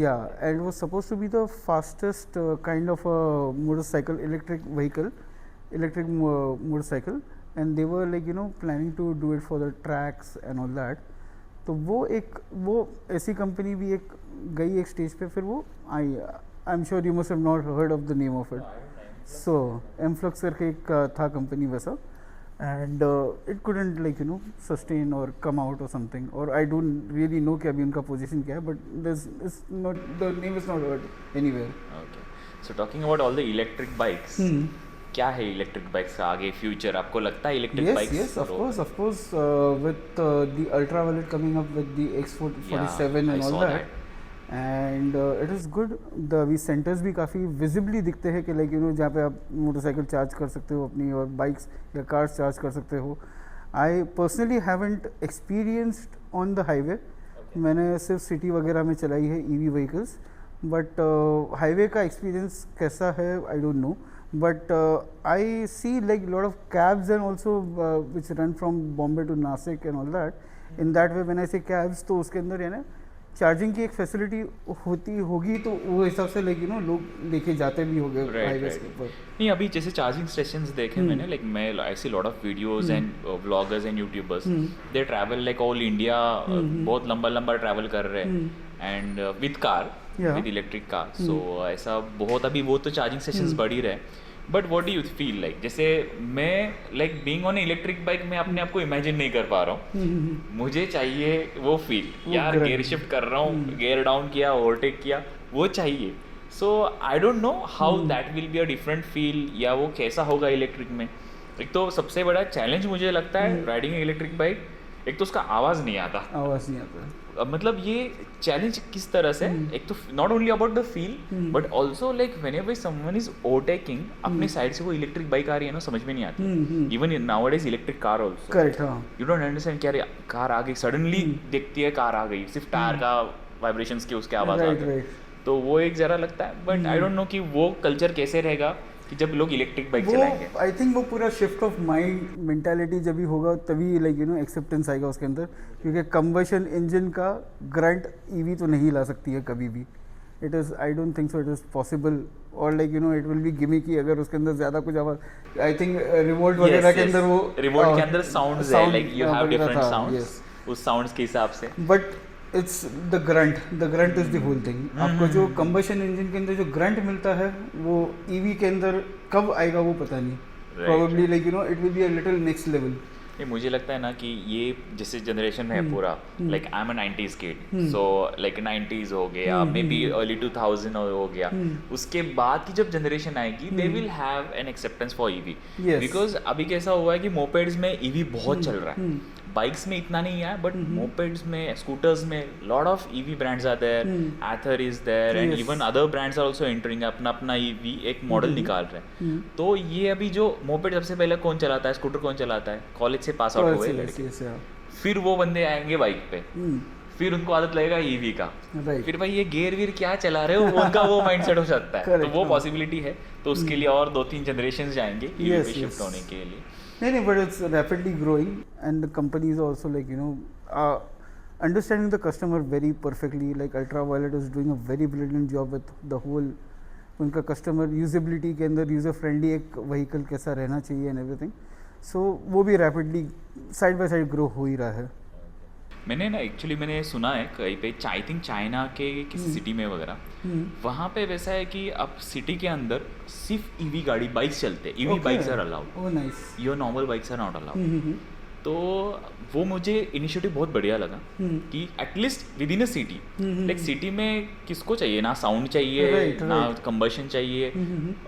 Yeah, and it was supposed to be the fastest kind of a motorcycle, electric vehicle, electric motorcycle, and they were like planning to do it for the tracks and all that. तो वो ऐसी कंपनी भी एक गई एक स्टेज पे, फिर वो आई. I am sure you must have not heard of the name of it. So M-Flux करके एक था कंपनी वैसा, and it couldn't like sustain और कम आउट और समथिंग, और आई डोंट रियली नो कि अभी उनका पोजीशन क्या है, but this not the name is not heard anywhere. Okay, so talking about all the electric bikes, क्या है इलेक्ट्रिक बाइक्स का आगे फ्यूचर? आपको लगता है electric bikes? Yes, of course, with the Ultraviolette coming up with the X47 and all that, and it is good. The अभी सेंटर्स भी काफ़ी विजिबली दिखते हैं कि लाइक जहाँ पे आप मोटरसाइकिल चार्ज कर सकते हो अपनी, और बाइक्स या कार्स चार्ज कर सकते हो. I personally haven't experienced on the highway. मैंने सिर्फ सिटी वगैरह में चलाई है EV व्हीकल्स, बट हाईवे का एक्सपीरियंस कैसा है आई don't no. But I see like a lot of cabs and also which run from Bombay to Nasik and all that. In that way, when I say cabs, तो उसके अंदर है ना चार्जिंग की एक फैसिलिटी होगी, तो वो हिसाब से लाइक लोग लेके जाते भी होंगे हाईवेज के ऊपर. नहीं, अभी जैसे चार्जिंग स्टेशंस देखे मैंने, लाइक मैं I see lot of videos and vloggers and YouTubers, they travel like all India, बहुत लंबा ट्रैवल कर रहे हैं and with car, with electric car. So ऐसा बहुत अभी वो तो चार्जिंग सेशंस बढ़ ही रहे. But what do you feel like, जैसे मैं like being on electric bike मैं अपने आप को इमेजिन नहीं कर पा रहा हूँ. मुझे चाहिए वो फील, यार गियर शिफ्ट कर रहा हूँ, गियर डाउन किया, ओवरटेक किया, वो चाहिए. So I don't know how that will be a different feel, या वो कैसा होगा इलेक्ट्रिक में. एक तो सबसे बड़ा चैलेंज मुझे लगता है राइडिंग इलेक्ट्रिक बाइक, एक तो उसका आवाज़ नहीं आता. मतलब ये चैलेंज किस तरह से, एक तो not only about the feel but also like whenever someone is overtaking, अपने साइड से वो इलेक्ट्रिक बाइक आ रही है ना, समझ में नहीं आती. Even nowadays electric car also, correct, you don't understand क्या कार आ गई, सडनली देखती है कार आ गई, सिर्फ टायर का वाइब्रेशंस की उसके आवाज़ आ गई. तो वो एक जरा लगता है, बट आई डोंट नो कि वो कल्चर कैसे रहेगा कि जब लोग इलेक्ट्रिक बाइक चलाएंगे. आई थिंक वो पूरा शिफ्ट ऑफ माइंड मेंटालिटी जब भी होगा तभी लाइक एक्सेप्टेंस आएगा उसके अंदर, क्योंकि कंबशन इंजन का ग्रंट EV तो नहीं ला सकती है कभी भी. It is, I don't think so it is possible, और like it will be gimmicky अगर उसके अंदर ज़्यादा कुछ आवाज़. आई थिंक रिवोल्ट वगैरह के अंदर वो रिवोल्ट के अंदर साउंड्स है, like you have different sounds, उस साउंड्स के हिसाब से. But it's the grunt is the whole thing. आपको जो कंबशन इंजन के अंदर जो ग्रंट मिलता है वो EV के अंदर कब आएगा वो पता नहीं. Probably like it will be a little next level. मुझे लगता है ना कि ये जैसे जनरेशन है पूरा, like I am a 90s kid, so like 90s हो गया, मे बी अर्ली 2000 हो गया, उसके बाद की जब जनरेशन आएगी they will have an acceptance for EV. Because अभी कैसा हुआ है कि मोपेड्स में EV बहुत चल रहा है, बाइक्स में इतना नहीं है, बट मोपेड्स में, स्कूटर्स में lot of EV brands are there, Ather is there, and even other brands are also entering, अपना अपना EV एक मॉडल निकाल रहे हैं. तो ये अभी जो मोपेड सबसे पहले कौन चलाता है, स्कूटर कौन चलाता है, कॉलेज से पास आउट हुए लड़के, फिर वो बंदे आएंगे बाइक पे, फिर उनको आदत लगेगा EV का, फिर भाई ये गियर वीर क्या चला रहे हो, उनका वो माइंडसेट हो सकता है. तो वो पॉसिबिलिटी है, तो उसके लिए और 2-3 जनरेशन जाएंगे EV पे शिफ्ट होने के लिए. No, but it's rapidly growing, and the companies also like understanding the customer very perfectly. Like Ultraviolette is doing a very brilliant job with the whole उनका कस्टमर यूजेबिलिटी के अंदर यूज़र फ्रेंडली एक व्हीकल कैसा रहना चाहिए एंड एवरीथिंग. सो वो भी rapidly side by side grow हो ही रहा है. मैंने ना एक्चुअली मैंने सुना है कहीं पे, आई थिंक चाइना के किसी सिटी में वगैरह, वहाँ पे वैसा है कि अब सिटी के अंदर सिर्फ EV गाड़ी बाइक्स चलते, EV bikes are allowed. Oh nice. Your normal bikes are not allowed. तो वो मुझे इनिशिएटिव बहुत बढ़िया लगा कि at least within a city, like city में किसको चाहिए ना साउंड चाहिए, ना कंबशन चाहिए,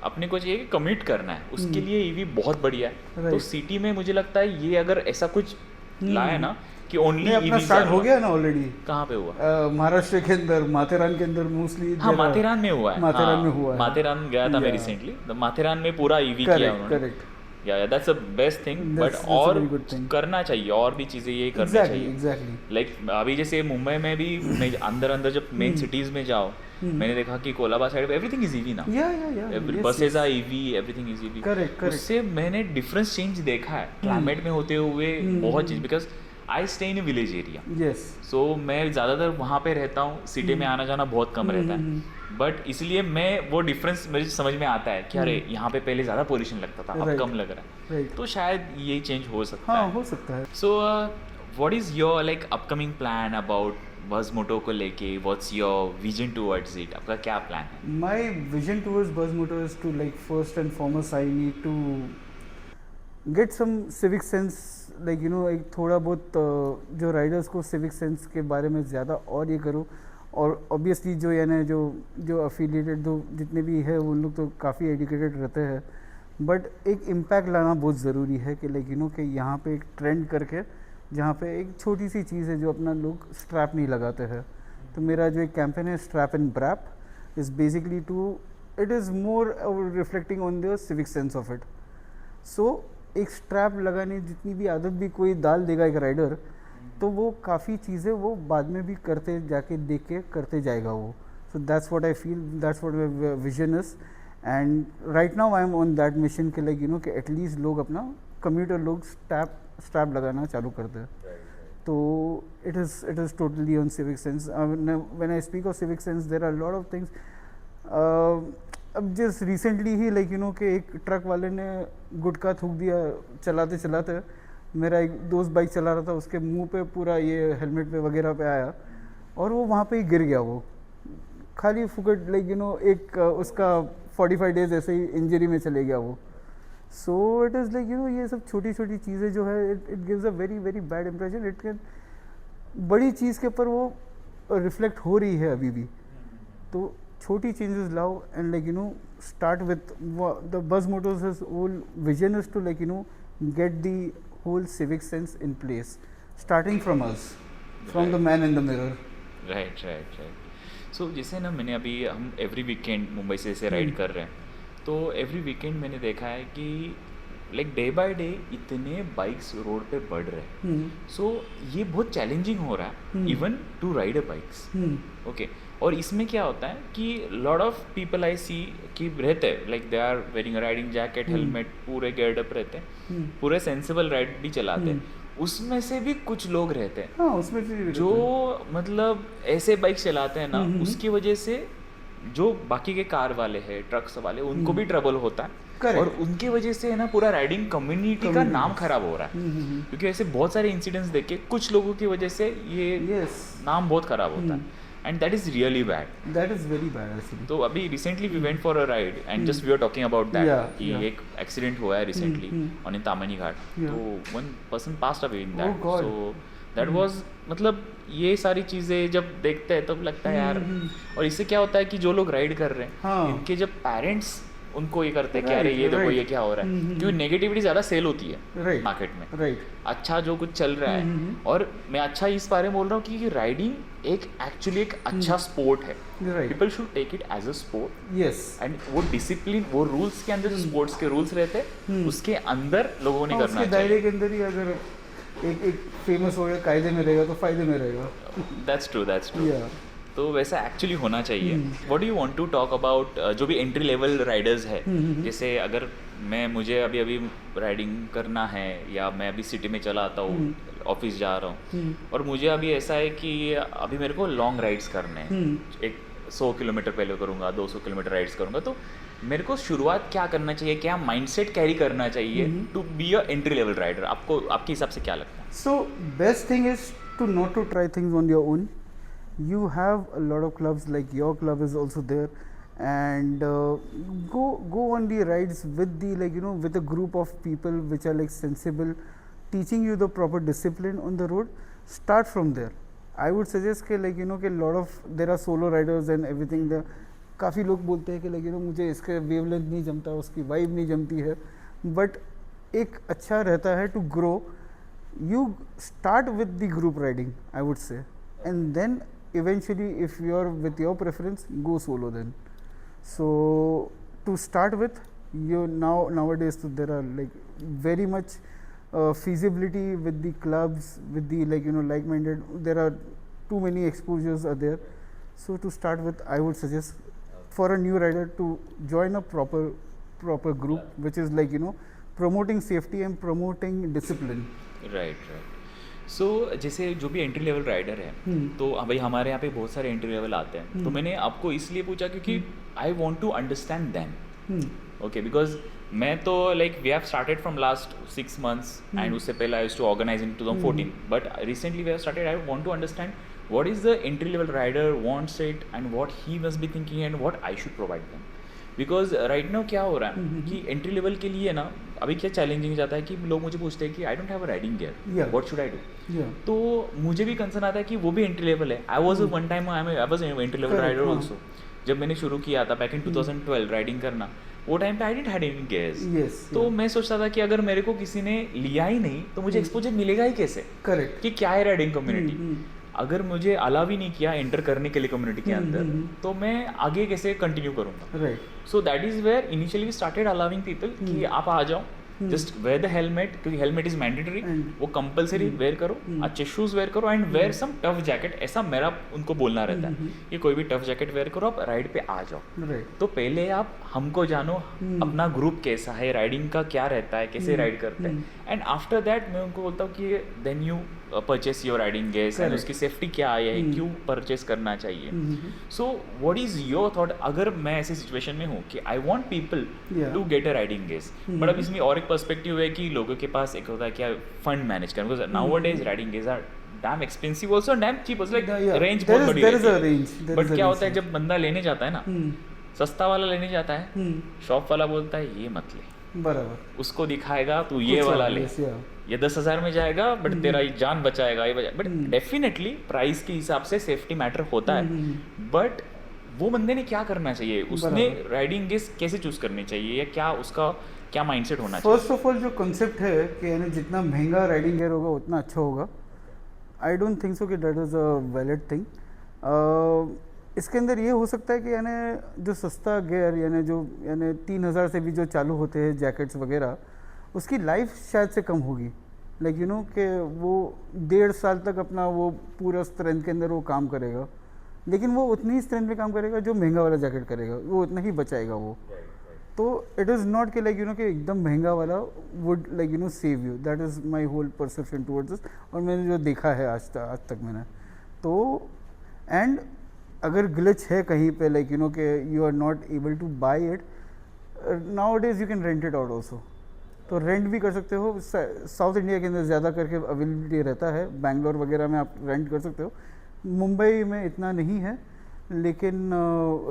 अपने को चाहिए कम्यूट करना है, उसके लिए EV बहुत बढ़िया है. तो सिटी में मुझे लगता है ये अगर ऐसा कुछ लाया ना, कि ओनली नहीं, अपना स्टार्ट हो गया ना ऑलरेडी। कहाँ पे हुआ? महाराष्ट्र के अंदर माथेरान के अंदर मोस्टली। हाँ माथेरान में हुआ है। माथेरान हाँ, में हुआ है। माथेरान गया था मैं Yeah. रिसेंटली, तो माथेरान में पूरा ईवी किया करेक्ट उन्होंने। करेक्ट या that's a best thing, but That's a और very good thing. करना चाहिए, और भी चीज़ें ये करनी एग्जैक्टली चाहिए। एग्जैक्टली लाइक अभी जैसे मुंबई में भी मैं अंदर अंदर जब मेन सिटीज़ में जाओ, मैंने देखा कि कोलाबा साइड पे एवरीथिंग इज ईवी ना, या buses are EV, everything is EV. Correct, correct. उससे मैंने डिफरेंस चेंज देखा है क्लाइमेट में होते हुए, बहुत चीज़, because I stay in village area, yes so मैं ज़्यादातर वहाँ पे रहता हूँ, सिटी में आना जाना बहुत कम रहता है, बट इसलिए मैं वो डिफरेंस मुझे समझ में आता है कि अरे यहाँ पे पहले ज़्यादा पोल्यूशन लगता था, अब Right. कम लग रहा है, राइट। तो शायद ये चेंज हो सकता हाँ है। हो सकता है। So what is your like upcoming plan about बस मोटो को लेके? What's your vision towards it? आपका क्या प्लान है? My vision towards Buzz Motor is to, like, first and foremost I need to get some civic sense, like you know, एक थोड़ा बहुत जो राइडर्स को civic sense के बारे में ज़्यादा और ये करो, और ऑब्वियसली जो यानी जो अफिलिएटेड जो जितने भी है उन लोग तो काफ़ी एजुकेटेड रहते हैं, बट एक इम्पैक्ट लाना बहुत ज़रूरी है कि लाइक यू नो कि यहाँ पे एक ट्रेंड करके जहाँ पे एक छोटी सी चीज़ है जो अपना लोग स्ट्रैप नहीं लगाते हैं। तो मेरा जो एक कैंपेन है strap and brap is basically to, it is more reflecting on the civic sense of it. So एक स्ट्रैप लगाने जितनी भी आदत भी कोई डाल देगा एक राइडर, तो वो काफ़ी चीज़ें वो बाद में भी करते जाके देख के करते जाएगा वो। So that's what I feel, that's what my vision is, and right now I M on that mission के लाइक यू नो कि एटलीस्ट लोग अपना कम्यूटर लोग स्ट्रैप लगाना चालू कर दें। तो it is totally on civic sense. When I speak of civic sense there are lot of things. अब जस्ट रिसेंटली ही लाइक यू नो कि एक ट्रक वाले ने गुटखा थूक दिया चलाते चलाते। मेरा एक दोस्त बाइक चला रहा था, उसके मुंह पे पूरा ये हेलमेट पे वगैरह पे आया और वो वहाँ पे ही गिर गया, वो खाली फुकट लाइक यू नो एक उसका 45 डेज ऐसे ही इंजरी में चले गया वो। सो it is like you no ये सब छोटी छोटी चीज़ें जो है it gives a very very bad impression. It can बड़ी चीज़ के ऊपर वो रिफ्लेक्ट हो रही है अभी भी। तो छोटी चेंजेस लाओ and like you know start with the Buzz Motors whole vision is to like you know get the whole civic sense in place, starting from us, from the man in the mirror. Right. So जैसे ना मैंने अभी हम एवरी वीकेंड मुंबई से ऐसे राइड कर रहे हैं, तो एवरी वीकेंड मैंने देखा है कि लाइक डे बाय डे इतने बाइक्स रोड पे बढ़ रहे हैं। सो ये बहुत चैलेंजिंग हो रहा है even to ride a bikes. Okay, और इसमें क्या होता है कि lot of people I see कि रहते हैं like they are wearing riding jacket, helmet, पूरे गेयर्ड अप रहते हैं, पूरे सेंसिबल राइड भी चलाते हैं। उसमें से भी कुछ लोग रहते हैं हाँ, उसमें से जो मतलब ऐसे बाइक चलाते हैं ना, उसकी वजह से जो बाकी के कार वाले हैं, ट्रक्स वाले, उनको भी ट्रबल होता है। Correct. और उनके वजह से है ना पूरा राइडिंग कम्युनिटी का नाम खराब हो रहा है, क्योंकि ऐसे बहुत सारे इंसिडेंट्स देखे कुछ लोगों की वजह से ये Yes. नाम बहुत खराब होता है, and that is really bad. That is very bad actually. तो अभी recently we went for a ride and just we are talking about that कि Yeah. एक एक्सीडेंट हुआ है recently on in Tamhini Ghat, Yeah. तो one person passed away in Oh that. God. So that was मतलब ये सारी चीज़ें जब देखते हैं तब लगता है यार। और इससे क्या होता है कि जो लोग राइड कर रहे हैं हाँ. इनके जब पेरेंट्स उनको ये करते हैं कि Right, अरे ये देखो right. ये क्या हो रहा है, क्योंकि नेगेटिविटी ज़्यादा सेल होती है Right. मार्केट में। Right. अच्छा जो कुछ चल रहा है, और मैं अच्छा इस बारे में बोल रहा हूँ कि राइडिंग एक एक्चुअली एक अच्छा स्पोर्ट है। Right. People should take it as a sport, Yes. And वो डिसिप्लिन, वो रूल्स के अंदर जो स्पोर्ट्स के रूल्स रहते हैं उसके अंदर लोगों ने हाँ, करना उसके चाहिए। दायरे के अंदर ही अगर एक फेमस हो गया, कायदे में रहेगा तो फायदे में रहेगा। That's true. Yeah. तो वैसा एक्चुअली होना चाहिए। What do you want to talk about जो भी एंट्री लेवल राइडर्स है, जैसे अगर मुझे अभी राइडिंग करना है या मैं अभी सिटी में चला आता हूँ, ऑफिस जा रहा हूँ, और मुझे अभी ऐसा है कि अभी मेरे को लॉन्ग राइड्स करने हैं, एक 100 किलोमीटर पहले करूँगा, 200 किलोमीटर राइड्स करूँगा, तो मेरे को शुरुआत क्या करना चाहिए, क्या माइंडसेट कैरी करना चाहिए to be a entry level rider? आपको आपके हिसाब से क्या लगता है? So best thing is to not to try things on your own. You have a lot of clubs, like your club is also there, and go on the rides with the like you know with a group of people which are like sensible, teaching you the proper discipline on the road. Start from there. I would suggest कि like you know कि lot of there are solo riders and everything there. काफ़ी लोग बोलते हैं कि like you know मुझे इसके वेवलेंथ नहीं जमता, उसकी वाइब नहीं जमती है, बट एक अच्छा रहता है to grow you start with the group riding, I would say, and then eventually if you're with your preference, go solo then. So to start with, you nowadays so there are like very much feasibility with the clubs, with the like-minded. There are too many exposures are there. So to start with, I would suggest for a new rider to join a proper group which is promoting safety and promoting discipline. Right so जैसे जो भी एंट्री लेवल राइडर है तो भाई हमारे यहाँ पे बहुत सारे एंट्री लेवल आते हैं, तो मैंने आपको इसलिए पूछा क्योंकि I want to understand them. Okay, because मैं तो like we have started from last 6 months and उससे पहले I used to organise in 2014, but recently we have started. I want to understand what is the entry level rider wants it and what he must be thinking and what I should provide them. Because right now क्या हो रहा है कि एंट्री लेवल के लिए ना अभी क्या चैलेंजिंग जाता है कि लोग मुझे पूछते हैं कि I don't have a riding gear, what should I do. तो मुझे भी कंसर्न आता है कि वो भी एंट्री लेवल है. I was one time I was entry level rider also. जब मैंने शुरू किया था बैक इन 2012 राइडिंग करना, वो टाइम पे I didn't had any gears. तो मैं सोचता था कि अगर मेरे को किसी ने लिया ही नहीं तो मुझे एक्सपोजर मिलेगा ही कैसे. करेक्ट, कि क्या है राइडिंग कम्युनिटी. अगर मुझे अलाउ ही नहीं किया एंटर करने के लिए कम्युनिटी के अंदर, तो मैं आगे कैसे कंटिन्यू करूँगा. So that is where initially we started allowing people कि आप आ जाओ, जस्ट वेयर द हेलमेट, क्योंकि हेलमेट इज मैंडेटरी, वो कंपलसरी वेयर करो, अच्छे शूज वेयर करो and wear some tough jacket. ऐसा मेरा उनको बोलना रहता है कि कोई भी टफ जैकेट वेयर करो, आप राइड पे आ जाओ. तो पहले आप हमको जानो, अपना ग्रुप कैसा है, राइडिंग का क्या रहता है, कैसे राइड करते हैं, एंड आफ्टर दैट मैं उनको बोलता हूँ कि then you purchase your riding gears and उसकी सेफ्टी क्या है, क्यों परचेस करना चाहिए. So what is your thought अगर मैं ऐसी सिचुएशन में हूँ कि I want people to get a riding gears, but अब इसमें और एक पर्सपेक्टिव है कि लोगों के पास एक होता है क्या फंड मैनेज करना, because nowadays riding gears are damn expensive also and damn cheap also, like range बहुत बड़ी रहती है. बट क्या होता है जब बंदा लेने जाता है ना, सस्ता वाला लेने जाता है, शॉप वाला बोलता है ये मत ले, बराबर, उसको दिखाएगा तू ये वाला ले, ये 10,000 में जाएगा बट तेरा जान बचाएगा, ये बट डेफिनेटली प्राइस के हिसाब से सेफ्टी मैटर होता है. बट वो बंदे ने क्या करना चाहिए, उसने राइडिंग गेयर्स कैसे चूज करनी चाहिए, या क्या उसका क्या माइंडसेट होना चाहिए. फर्स्ट ऑफ ऑल जो कॉन्सेप्ट है कि जितना महंगा राइडिंग गेयर होगा उतना अच्छा होगा, आई डोंट थिंक सो कि that is a valid thing. इसके अंदर ये हो सकता है कि जो सस्ता गेयर जो 3,000 से भी जो चालू होते हैं जैकेट्स वगैरह, उसकी लाइफ शायद से कम होगी. लाइक कि वो 1.5 साल तक अपना वो पूरा स्ट्रेंथ के अंदर वो काम करेगा, लेकिन वो उतनी ही स्ट्रेंथ में काम करेगा जो महंगा वाला जैकेट करेगा, वो उतना ही बचाएगा वो. तो इट इज़ नॉट कि कि एकदम महंगा वाला would save you. That is my whole perception towards this, और मैंने जो देखा है आज तक मैंने तो. एंड अगर ग्लिच है कहीं पे कि you are not able to buy it, nowadays you can rent it out also. तो रेंट भी कर सकते हो. साउथ इंडिया के अंदर ज़्यादा करके अवेलेबिलिटी रहता है, बैंगलोर वगैरह में आप रेंट कर सकते हो. मुंबई में इतना नहीं है, लेकिन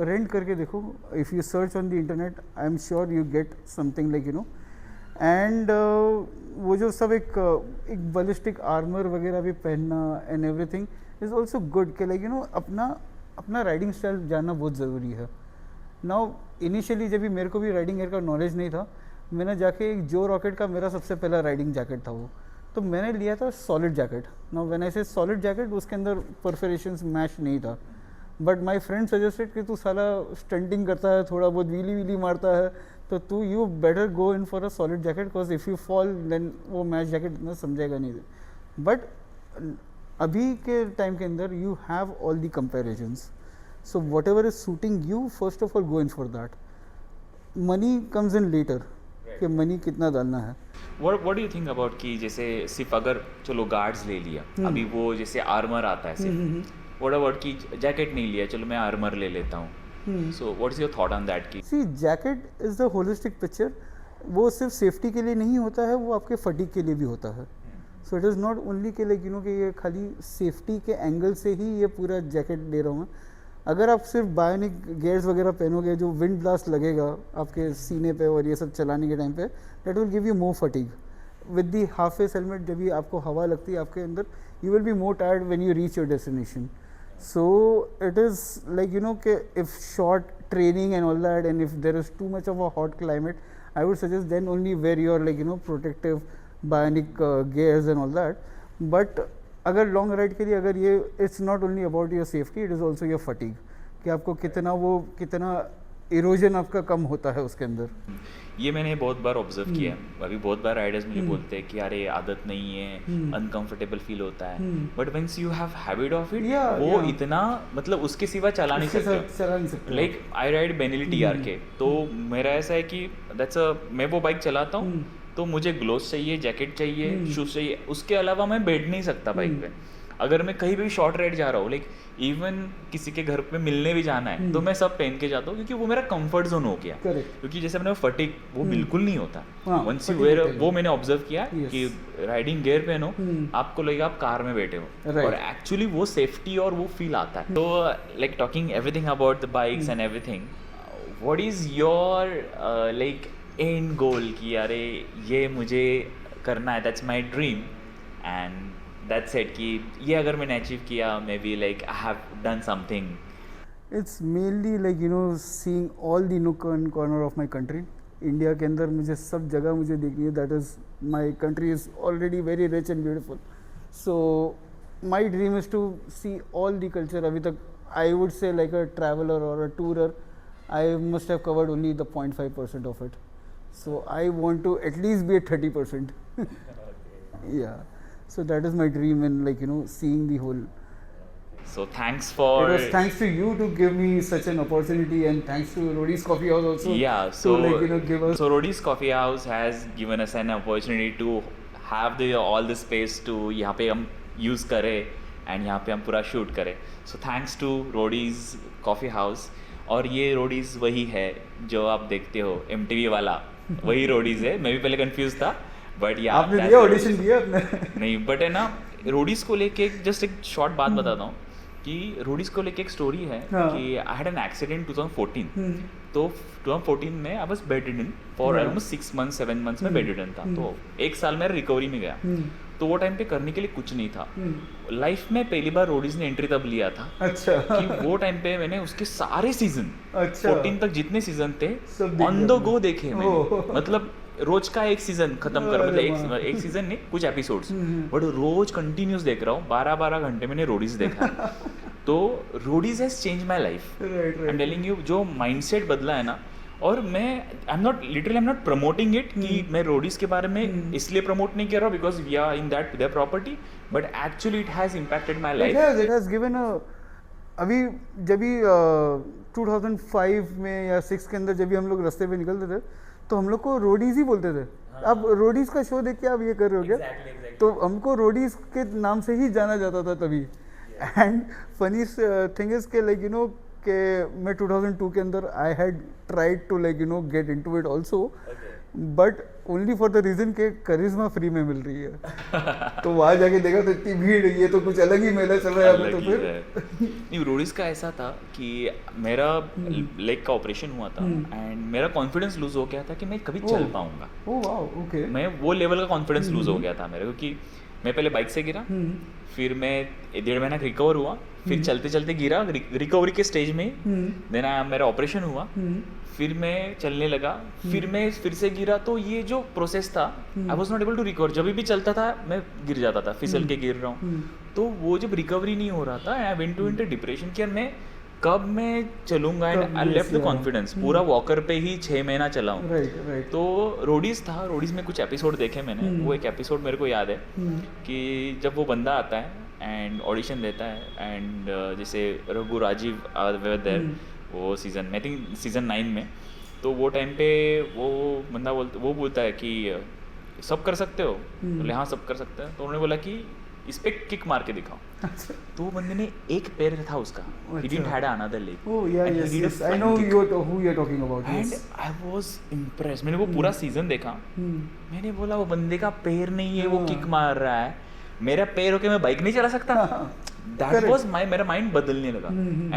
रेंट करके देखो. If you search on the internet, I am sure you get something and वो जो सब एक बलिस्टिक आर्मर वगैरह भी पहनना and everything is also good कि अपना राइडिंग स्टाइल जानना बहुत ज़रूरी है. नाउ इनिशियली जब भी मेरे को भी राइडिंग गेयर का नॉलेज नहीं था, मैंने जाके एक जो रॉकेट का मेरा सबसे पहला राइडिंग जैकेट था वो, तो मैंने लिया था solid jacket. Now when I से सॉलिड जैकेट, उसके अंदर परफोरेशंस मैच नहीं था, बट माई फ्रेंड सजेस्टेड कि तू साला स्टंटिंग करता है, थोड़ा बहुत व्हीली मारता है, तो तू you better go in for a solid jacket, because if you fall then वो मैच जैकेट इतना समझेगा नहीं. बट अभी के टाइम के अंदर you have all the comparisons, so whatever is suiting you, first of all go in for that. Money comes in later कि मनी कितना डालना है. What do you think about कि जैसे सिर्फ अगर चलो गार्ड्स ले लिया, अभी वो जैसे आर्मर आता है सिर्फ, what about कि जैकेट नहीं लिया, चलो मैं आर्मर ले लेता हूँ. So what is your thought on that? कि See, jacket is the holistic picture. वो सिर्फ सेफ्टी के लिए नहीं होता है, वो आपके फटीक के लिए भी होता है. सो इट इज़ नॉट ओनली के कि ये खाली सेफ्टी के एंगल से ही ये पूरा जैकेट ले रहा हूँ. अगर आप सिर्फ बायोनिक गेयर्स वगैरह पहनोगे, जो विंड ब्लास्ट लगेगा आपके सीने पे और ये सब चलाने के टाइम पे, that will give you more fatigue. With the half face helmet जब भी आपको हवा लगती है आपके अंदर, you will be more tired when you reach your destination. So it is if short training and all that, and if there is too much of a hot climate, I would suggest then only wear your protective bionic gears and all that. But अगर लॉन्ग राइड के लिए अगर ये it's not only about your safety, it is also your fatigue, कि आपको कितना इरोजन आपका कम होता है उसके अंदर. ये मैंने बहुत बार ऑब्जर्व किया है. अभी बहुत बार राइडर्स मुझे बोलते हैं कि अरे आदत नहीं है, अनकंफर्टेबल फील होता है, but once you have habit of it, वो इतना मतलब उसके सिवा चला नहीं सकते. Like I ride Benelli TRK, तो मेरा ऐसा है कि मैं वो बाइक चलाता हूँ तो मुझे ग्लोव्स चाहिए, जैकेट चाहिए, शूज चाहिए, उसके अलावा मैं बैठ नहीं सकता बाइक पे. अगर मैं कहीं भी शॉर्ट राइड जा रहा हूँ, लाइक इवन किसी के घर पे मिलने भी जाना है, तो मैं सब पहन के जाता हूँ, क्योंकि वो मेरा कंफर्ट जोन हो गया. क्योंकि जैसे मैंने फटीग वो बिल्कुल नहीं होता. वंस यू वेयर, वो मैंने ऑब्जर्व किया कि राइडिंग गियर पहनो, आपको लगेगा आप कार में बैठे हो, और एक्चुअली वो सेफ्टी और वो फील आता है. तो like talking everything about the bikes and everything, what is your like and goal कि अरे ये मुझे करना है, that's my dream, and that's it, कि ये अगर मैंने अचीव किया, may be like I have done something. It's mainly like seeing all the nook and corner of my country. India के अंदर मुझे सब जगह मुझे देखनी है. That is my country is already very rich and beautiful. So my dream is to see all the culture. अभी तक I would say like a traveller और a tourer, I must have covered only the 0.5% of it. So I want to at least be at 30%. Yeah. So that is my dream, and seeing the whole. So thanks for. It was thanks to you to give me such an opportunity, and thanks to Rodi's Coffee House also. Yeah. So give us. So Rodi's Coffee House has given us an opportunity to have all the space to यहाँ पे हम use करें and यहाँ पे हम पूरा shoot करें. So thanks to Rodi's Coffee House. और ये रोडीज वही है जो आप देखते हो MTV वाला, वही रोडीज है. मैं भी पहले कंफ्यूज था, बट या आपने दिया ऑडिशन दिया आपने? नहीं, बट है ना, रोडीज को लेके जस्ट एक शॉर्ट बात बताता हूँ कि रोडीज को लेके एक स्टोरी है कि आई हैड एन एक्सीडेंट 2014. तो 2014 में I was bedridden for almost 6 months 7 months में बेडरिडन था. तो एक साल मैं रिकवरी में गया. तो वो टाइम पे करने के लिए कुछ नहीं था. लाइफ में पहली बार रोडीज ने एंट्री तब लिया था. अच्छा. कि वो टाइम पे मैंने उसके सारे सीजन 14 तक जितने सीजन थे ऑन द गो देखे मैंने. मतलब रोज का एक सीजन खत्म कर, मतलब एक सीजन नहीं, कुछ एपिसोड्स, बट रोज कंटिन्यूस देख रहा हूँ. 12-12 घंटे मैंने रोडीज देखा. तो Roadies has change my life. I am telling you, जो माइंडसेट बदला है ना. और मैं आई एम नॉट प्रमोटिंग इट कि मैं रोडीज के बारे में इसलिए प्रमोट नहीं कर रहा हूँ because we are in that their property, but actually it has impacted my life. It has given अभी जब भी 2005 में या 6 के अंदर जब भी हम लोग रास्ते पे निकलते थे, तो हम लोग को रोडीज ही बोलते थे. अब रोडीज का शो देख के आप ये कर रहे हो क्या? तो हमको रोडीज के नाम से ही जाना जाता था तभी. एंड फनी थिंग इज के कि मैं 2002 के अंदर I had tried to get into it also, but only for the reason के करिश्मा फ्री में मिल रही है. तो वहाँ जाके देखा तो इतनी भीड़, ये तो कुछ अलग ही मेला चल रहा है. तो फिर नहीं, रोडीज का ऐसा था कि मेरा लेग का ऑपरेशन हुआ था एंड मेरा कॉन्फिडेंस लूज हो गया था कि मैं कभी चल पाऊंगा. Oh wow, okay. मैं वो लेवल का कॉन्फिडेंस लूज हो गया था मेरा, क्योंकि मैं पहले बाइक से गिरा, फिर मैं 1.5 महीना रिकवर हुआ, फिर चलते चलते गिरा रिकवरी के स्टेज में. देन मेरा ऑपरेशन हुआ, फिर मैं चलने लगा, फिर मैं फिर से गिरा. तो ये जो प्रोसेस था, I was not able to recover. जब भी चलता था मैं गिर जाता था, फिसल के गिर रहा हूँ. तो वो जब रिकवरी नहीं हो रहा था, I went to into depression कि मैं कब मैं चलूंगा. And I left the confidence. पूरा वॉकर पे ही 6 महीना चला हूँ. तो रोडीज था, रोडीज में कुछ एपिसोड देखे मैंने. वो एक एपिसोड मेरे को याद है कि जब वो बंदा आता है एंड ऑडिशन देता है, एंड जैसे रघु राजीव देयर, वो सीजन आई थिंक सीजन 9 में. तो वो टाइम पे वो बंदा बोलता है कि सब कर सकते हो. बोले हाँ सब कर सकते हैं. तो उन्होंने बोला कि इस पे किक मार के दिखाओ. तो वो बंदे ने एक पैर था उसका, he didn't had another leg. Oh yeah, yes. I know who you're talking about. And I was impressed. मैंने वो पूरा सीजन देखा. मैंने बोला वो बंदे का पैर नहीं है, वो किक मार रहा है. मेरा पैर होके मैं बाइक नहीं चला सकता. दैट वाज मेरा माइंड बदलने लगा.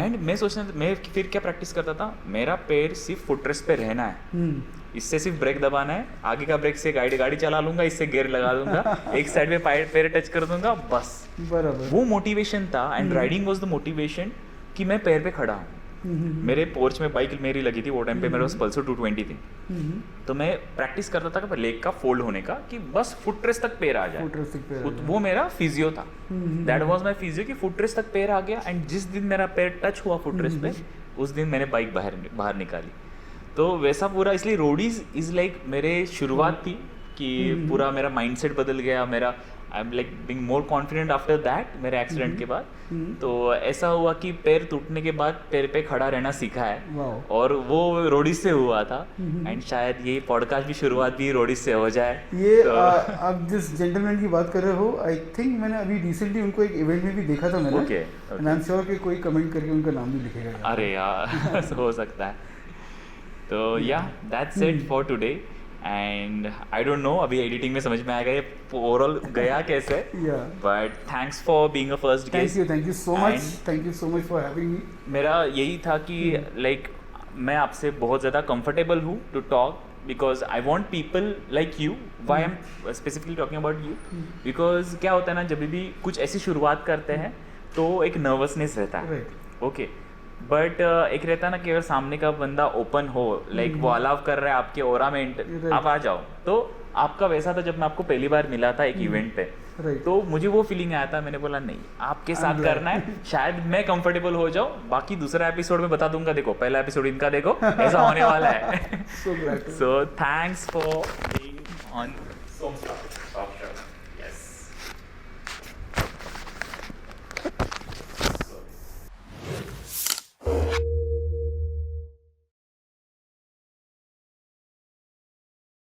एंड मैं सोचना, मैं फिर क्या प्रैक्टिस करता था, मेरा पैर सिर्फ फुटरेस पे रहना है, इससे सिर्फ ब्रेक दबाना है, आगे का ब्रेक से गाड़ी चला लूंगा, इससे गियर लगा दूंगा, एक साइड में पैर टच कर दूंगा, बस. बराबर वो मोटिवेशन था. And riding was the motivation कि मैं पैर पे खड़ा हूँ. मेरे पोर्च में बाइक मेरी लगी थी वो टाइम पे, मेरे पास पल्सर 220 थी। तो मैं प्रैक्टिस करता था कि लेग का फोल्ड होने का, कि बस फुट रेस्ट तक पैर आ जाए। वो मेरा फिजियो था, दैट वाज माय फिजियो, कि फुट रेस्ट तक पैर आ गया। एंड जिस दिन मेरा पैर टच हुआ फुट रेस्ट पे, उस दिन मैंने बाइक बाहर निकाली। तो वैसा पूरा, इसलिए रोडीज इज लाइक मेरे शुरुआत थी कि पूरा मेरा माइंडसेट बदल गया। मेरा I am like being more confident after that, मेरे एक्सीडेंट के बाद। तो ऐसा हुआ कि पैर टूटने के बाद पैर पे खड़ा रहना सीखा है, और वो रोडीज से हुआ था। एंड शायद ये पॉडकास्ट भी शुरुआत भी रोडीज से हो जाए। ये आप जिस जेंटलमैन की बात कर रहे हो, आई थिंक मैंने अभी रिसेंटली उनको एक इवेंट में भी देखा था मैंने। Okay, and I am sure कि कोई कमेंट करके उनका नाम भी लिखेगा। अरे यार हो सकता है। तो या that's it for today. And I don't no अभी एडिटिंग में समझ में आएगा ये ओवरऑल गया कैसे, but thanks for being a first guest. Thank you so much for having me. मेरा यही था कि लाइक मैं आपसे बहुत ज़्यादा कंफर्टेबल हूँ to talk, because I want people like you. Why am specifically talking about you, because क्या होता है ना, जब भी कुछ ऐसी शुरुआत करते हैं तो एक नर्वसनेस रहता है, ओके। बट एक रहता है ना कि अगर सामने का बंदा ओपन हो, लाइक वो अलाउ कर रहा है आपके ओरा में, आप आ जाओ। तो आपका वैसा था जब मैं आपको पहली बार मिला था एक इवेंट पे, तो मुझे वो फीलिंग आया था। मैंने बोला नहीं, आपके साथ करना है, शायद मैं कंफर्टेबल हो जाऊं। बाकी दूसरा एपिसोड में बता दूंगा, देखो पहला एपिसोड इनका देखो ऐसा होने वाला है। So thanks for being on सोमस्टार।